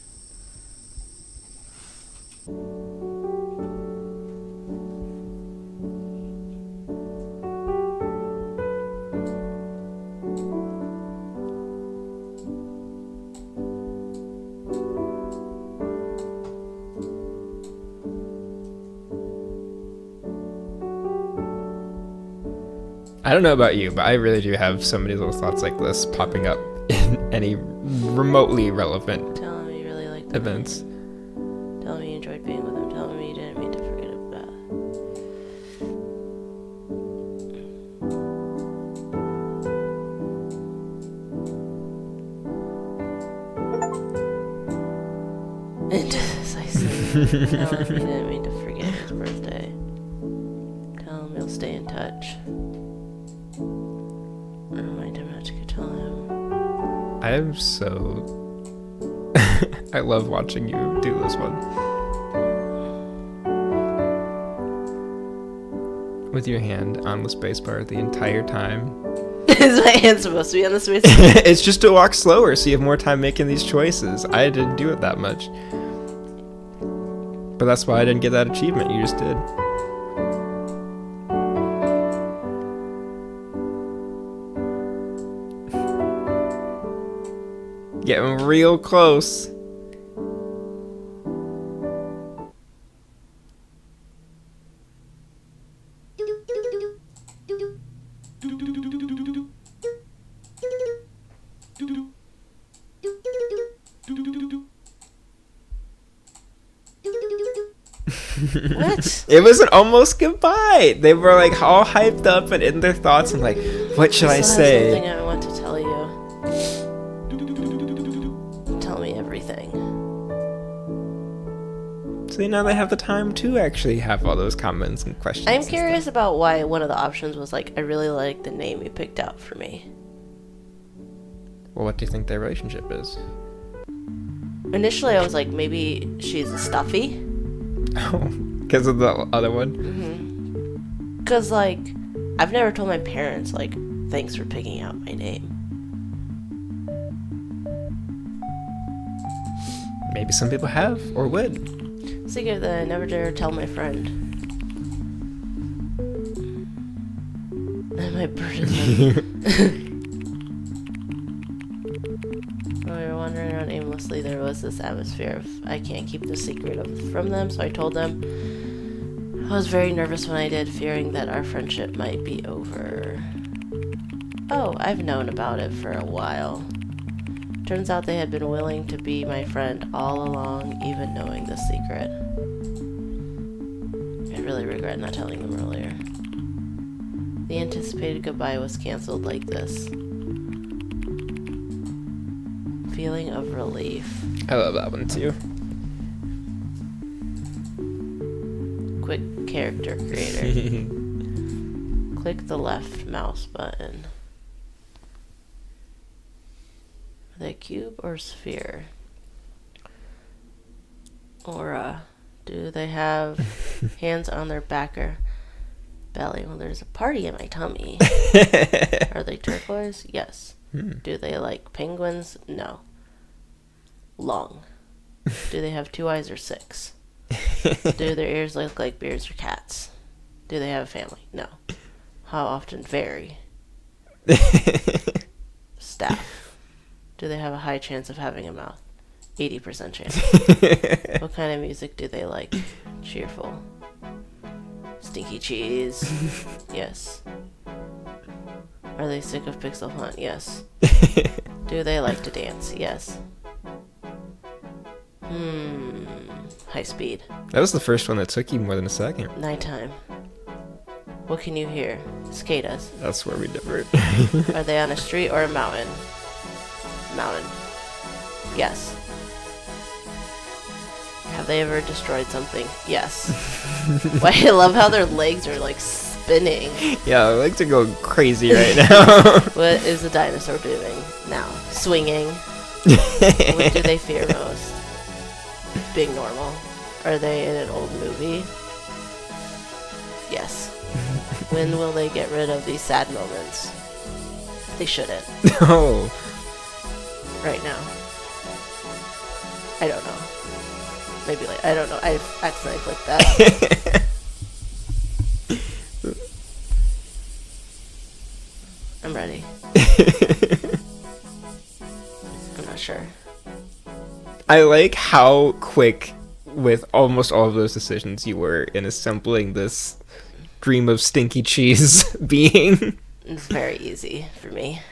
I don't know about you, but I really do have so many little thoughts like this popping up in any remotely relevant Tell him you really liked the events. game. Tell him you enjoyed being with him. Tell him you didn't mean to forget about it. Indecisive. Tell him you didn't mean to forget his birthday. Tell him you'll stay in touch. Remind him not to go tell him. I am so... I love watching you do this one. With your hand on the spacebar the entire time. Is my hand supposed to be on the space? It's just to walk slower so you have more time making these choices. I didn't do it that much. But that's why I didn't get that achievement. You just did. Getting real close. What? It was an almost goodbye. They were like all hyped up and in their thoughts and like, what should I say? Something I want to tell you. Tell me everything. So now they have the time to actually have all those comments and questions. I'm and curious stuff. about why one of the options was like, I really like the name you picked out for me. Well, what do you think their relationship is? Initially, I was like, maybe she's a stuffy. Oh, because of the other one? Mm-hmm. Because, like, I've never told my parents, like, thanks for picking out my name. Maybe some people have or would. Secret that I never dare tell my friend. And my burden them. While we were wandering around aimlessly, there was this atmosphere of, I can't keep the secret from them, so I told them. I was very nervous when I did, fearing that our friendship might be over. Oh, I've known about it for a while. Turns out they had been willing to be my friend all along, even knowing the secret. I really regret not telling them earlier. The anticipated goodbye was canceled like this. Feeling of relief. I love that one too. Quick character creator. Click the left mouse button. Are they cube or sphere? Or do they have hands on their back or belly? Well, there's a party in my tummy. Are they turquoise? Yes. Do they like penguins? No. Long. Do they have 2 eyes or 6? Do their ears look like bears or cats? Do they have a family? No. How often? Vary. Staff. Do they have a high chance of having a mouth? 80% chance. What kind of music do they like? Cheerful. Stinky cheese? Yes. Are they sick of Pixel Hunt? Yes. Do they like to dance? Yes. High speed. That was the first one that took you more than a second. Nighttime. What can you hear? Cicadas. That's where we differed. Are they on a street or a mountain? Mountain. Yes. Have they ever destroyed something? Yes. Why, I love how their legs are like spinning. Yeah, I like to go crazy right now. What is the dinosaur doing now? Swinging. What do they fear most? Being normal. Are they in an old movie? Yes. When will they get rid of these sad moments? They shouldn't. No. Right now. I don't know. Maybe like, I don't know. I accidentally clicked that. I'm ready. I'm not sure. I like how quick with almost all of those decisions you were in assembling this dream of stinky cheese being. It's very easy for me.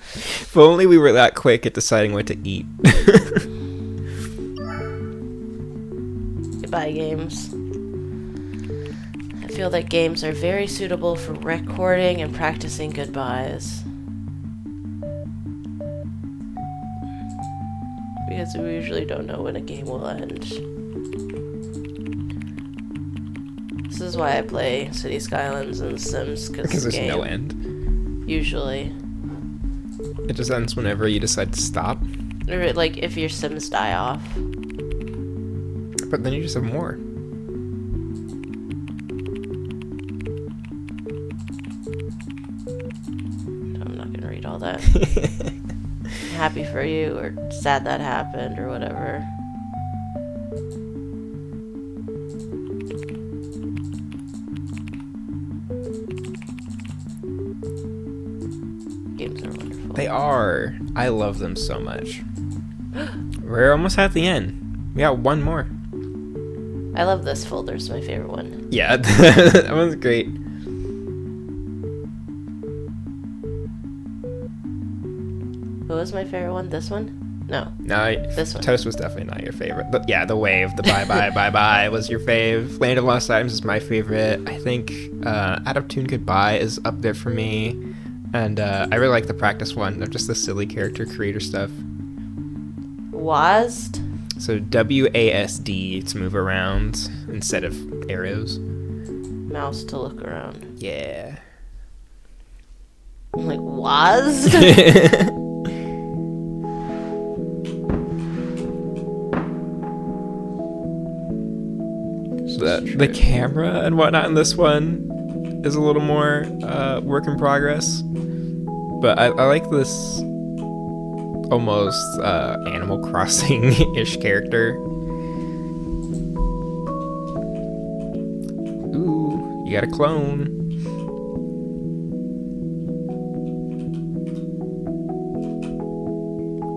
If only we were that quick at deciding what to eat. Goodbye, games. I feel that games are very suitable for recording and practicing goodbyes. Because we usually don't know when a game will end. This is why I play City Skylines and Sims, Because there's no end. Usually. It just ends whenever you decide to stop. Or like if your Sims die off. But then you just have more. I'm not gonna read all that. Happy for you, or sad that happened, or whatever. Games are wonderful. They are. I love them so much. We're almost at the end. We got one more. I love this folder. It's my favorite one. Yeah, that one's great. What was my favorite one? This one? No. No, This one. Toast was definitely not your favorite. But yeah, the wave, the bye bye bye bye was your fave. Land of Lost Items is my favorite. I think Out of Tune Goodbye is up there for me. And I really like the practice one of just the silly character creator stuff. WASD? So WASD to move around instead of arrows. Mouse to look around. Yeah. I'm like, WASD? So the camera and whatnot in this one is a little more work in progress. But I like this almost Animal Crossing-ish character. Ooh, you got a clone.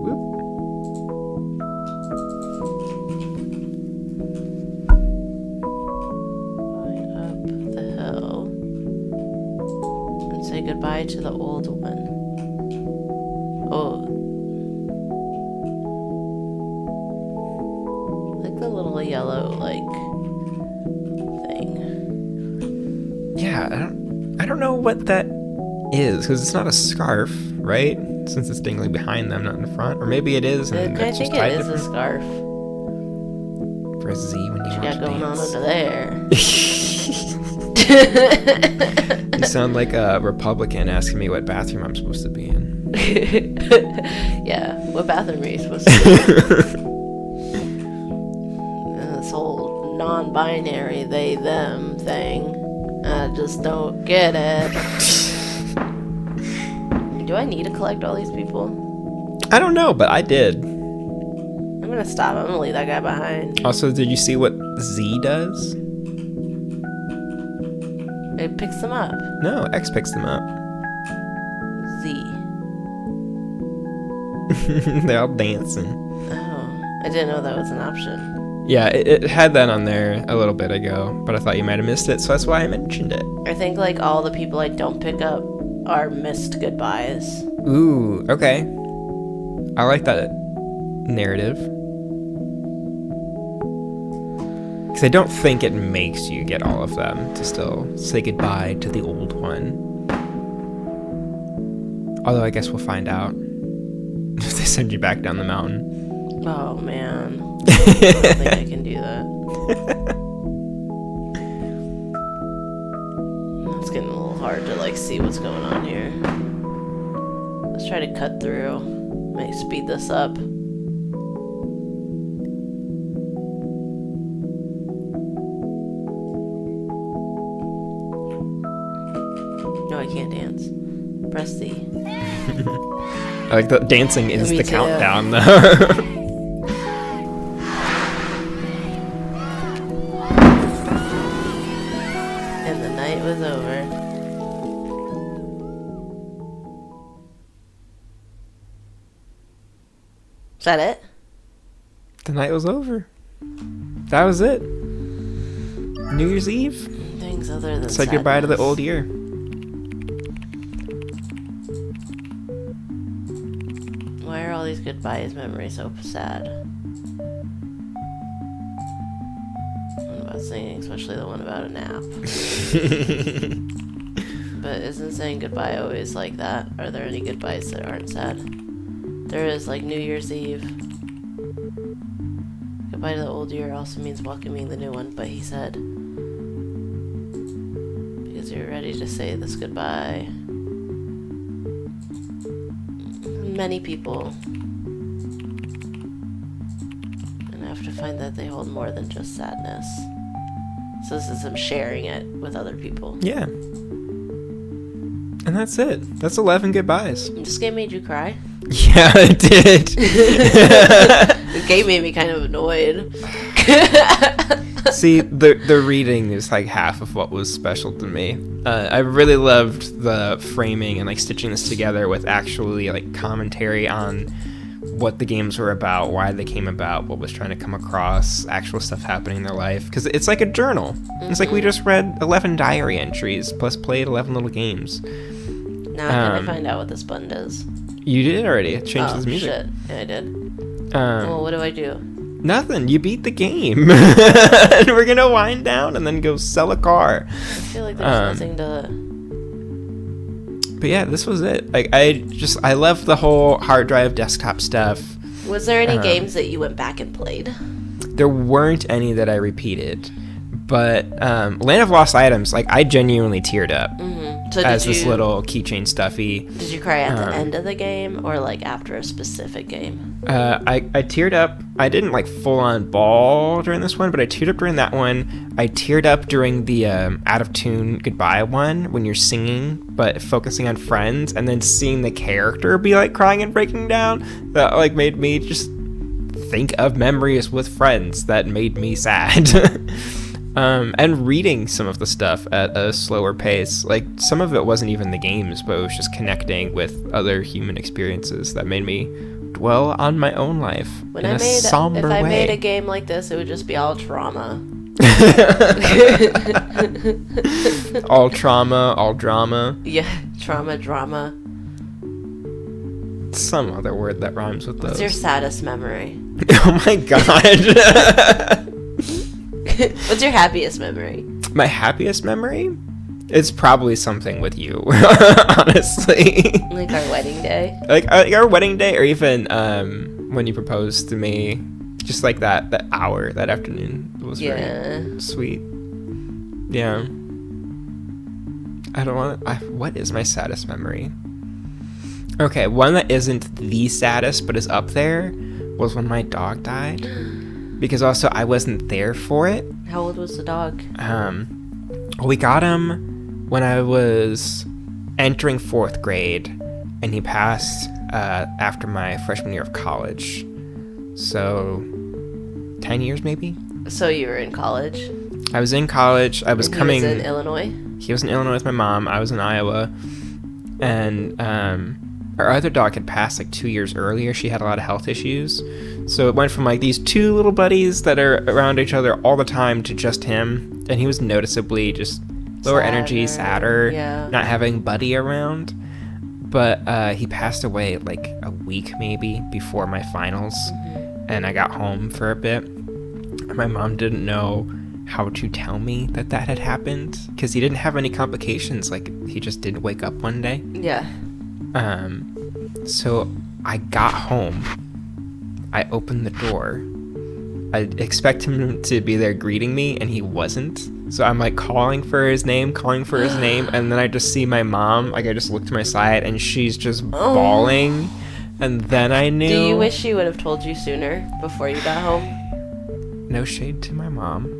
Whoop. Going up the hill. And say goodbye to the old one. Oh. Like the little yellow, like, thing. Yeah, I don't know what that is, because it's not a scarf, right? Since it's dangling behind them, not in the front. Or maybe it is, and I it's think just it tied is a different. scarf. For a Z when you What you want got to going on dance. over there? You sound like a Republican asking me what bathroom I'm supposed to be in. Yeah, what bathroom are you supposed to be in? This whole non-binary they-them thing. I just don't get it. Do I need to collect all these people? I don't know, but I did. I'm gonna stop. I'm gonna leave that guy behind. Also, did you see what Z does? It picks them up. No, X picks them up. Z. They're all dancing. Oh, I didn't know that was an option. Yeah, it had that on there a little bit ago, but I thought you might have missed it, so that's why I mentioned it. I think like all the people I don't pick up are missed goodbyes. Ooh, okay. I like that narrative. Because I don't think it makes you get all of them to still say goodbye to the old one. Although I guess we'll find out if they send you back down the mountain. Oh, man. I don't think I can do that. It's getting a little hard to, like, see what's going on here. Let's try to cut through. Might speed this up. No, I can't dance. Press C. Like the dancing is Me the too. countdown, though. And the night was over. Is that it? The night was over. That was it. New Year's Eve. Things other than Said goodbye to the sadness. old year. Why are all these goodbyes memories so sad? One about singing, especially the one about a nap. But isn't saying goodbye always like that? Are there any goodbyes that aren't sad? There is, like New Year's Eve. Goodbye to the old year also means welcoming the new one, but he said, because you're ready to say this goodbye. Many people, and I have to find that they hold more than just sadness. So this is him sharing it with other people. Yeah. And that's it. That's 11 goodbyes. This game made you cry? Yeah, it did. The game made me kind of annoyed. See, the reading is like half of what was special to me. I really loved the framing and like stitching this together with actually like commentary on what the games were about, why they came about, what was trying to come across, actual stuff happening in their life. Because it's like a journal. Mm-hmm. It's like we just read 11 diary entries plus played 11 little games. Now can I find out what this button does? You did already. It changes music. Shit. Yeah, I did. Well, what do I do? Nothing. You beat the game. And we're gonna wind down and then go sell a car. I feel like there's nothing to... But yeah, this was it. Like I love the whole hard drive desktop stuff. Was there any games that you went back and played? There weren't any that I repeated. But Land of Lost Items, like I genuinely teared up. Mm-hmm. So as this little keychain stuffy. Did you cry at the end of the game or like after a specific game? I teared up. I didn't like full on bawl during this one, but I teared up during that one. I teared up during the out of tune goodbye one when you're singing but focusing on friends, and then seeing the character be like crying and breaking down. That like made me just think of memories with friends that made me sad. And reading some of the stuff at a slower pace. Like, some of it wasn't even the games, but it was just connecting with other human experiences that made me dwell on my own life in a somber way. If I made a game like this, it would just be all trauma. All trauma, all drama. Yeah, trauma, drama. Some other word that rhymes with those. What's your saddest memory? Oh my god. What's your happiest memory? My happiest memory? It's probably something with you, honestly. Like our wedding day? Like our wedding day, or even when you proposed to me. Just like that hour, that afternoon. It was very sweet. Yeah. I don't want to... What is my saddest memory? Okay, one that isn't the saddest, but is up there, was when my dog died. Because also I wasn't there for it. How old was the dog? We got him when I was entering 4th grade, and he passed after my freshman year of college. So 10 years maybe? So you were in college? I was in college. I was coming... He was in Illinois? He was in Illinois with my mom. I was in Iowa. And our other dog had passed like 2 years earlier. She had a lot of health issues. So it went from like these two little buddies that are around each other all the time to just him. And he was noticeably just lower energy, sadder, not having Buddy around. But he passed away like a week maybe before my finals. Mm-hmm. and I got home for a bit. My mom didn't know how to tell me that had happened because he didn't have any complications. Like, he just didn't wake up one day. Yeah. So I got home. I opened the door. I expect him to be there greeting me, and he wasn't. So I'm like calling for his name, and then I just see my mom. Like, I just look to my side, and she's just bawling. And then I knew. Do you wish she would have told you sooner before you got home? No shade to my mom.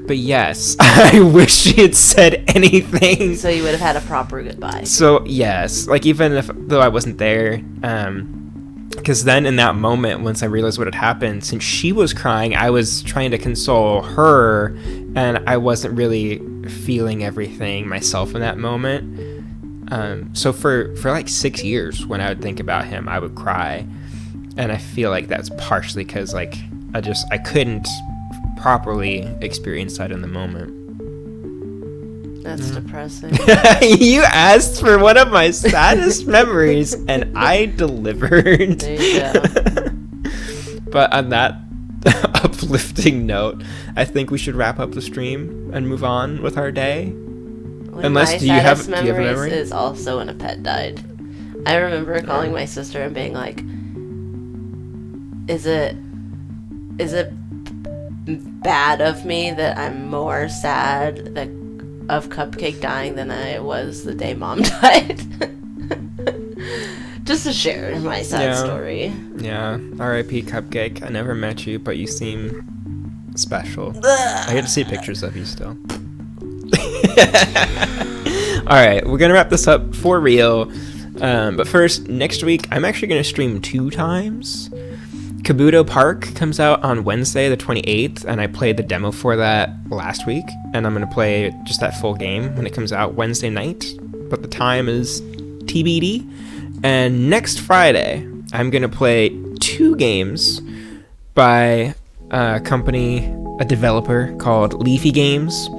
But yes, I wish she had said anything. So you would have had a proper goodbye. So yes, like, even though I wasn't there, because then in that moment, once I realized what had happened, since she was crying, I was trying to console her, and I wasn't really feeling everything myself in that moment. So for like 6 years, when I would think about him, I would cry, and I feel like that's partially because, like, I couldn't properly experience that in the moment. That's depressing. You asked for one of my saddest memories, and I delivered. There you go. But on that uplifting note, I think we should wrap up the stream and move on with our day. Do you have a memory? Is also when a pet died. I remember calling my sister and being like, "Is it bad of me that I'm more sad of Cupcake dying than I was the day Mom died?" Just to share my sad story. Yeah. R.I.P. Cupcake. I never met you, but you seem special. I get to see pictures of you still. Alright, we're gonna wrap this up for real. But first, next week, I'm actually gonna stream 2 times. Kabuto Park comes out on Wednesday the 28th, and I played the demo for that last week, and I'm going to play just that full game when it comes out Wednesday night, but the time is TBD. And next Friday, I'm going to play 2 games by a developer called Leafy Games.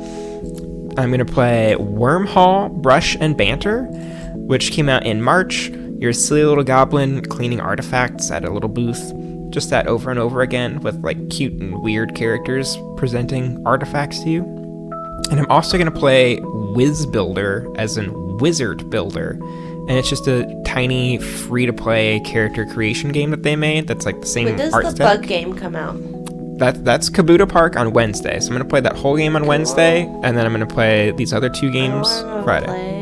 I'm going to play Wyrmhall Brush Banter, which came out in March. You're a silly little goblin cleaning artifacts at a little booth. Just that over and over again with, like, cute and weird characters presenting artifacts to you. And I'm also going to play Wizbuilder, as in Wizard Builder. And it's just a tiny free-to-play character creation game that they made that's like the same art style. When does the bug game come out? That's Kabuto Park on Wednesday. So I'm going to play that whole game on Wednesday, and then I'm going to play these other 2 games Friday.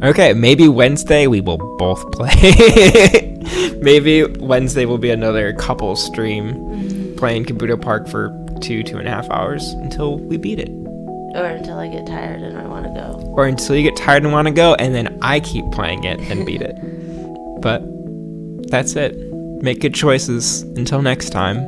Okay, maybe Wednesday we will both play. Maybe Wednesday will be another couple stream playing Kabuto Park for 2.5 hours until we beat it. Or until I get tired and I want to go. Or until you get tired and want to go, and then I keep playing it and beat it. But that's it. Make good choices. Until next time.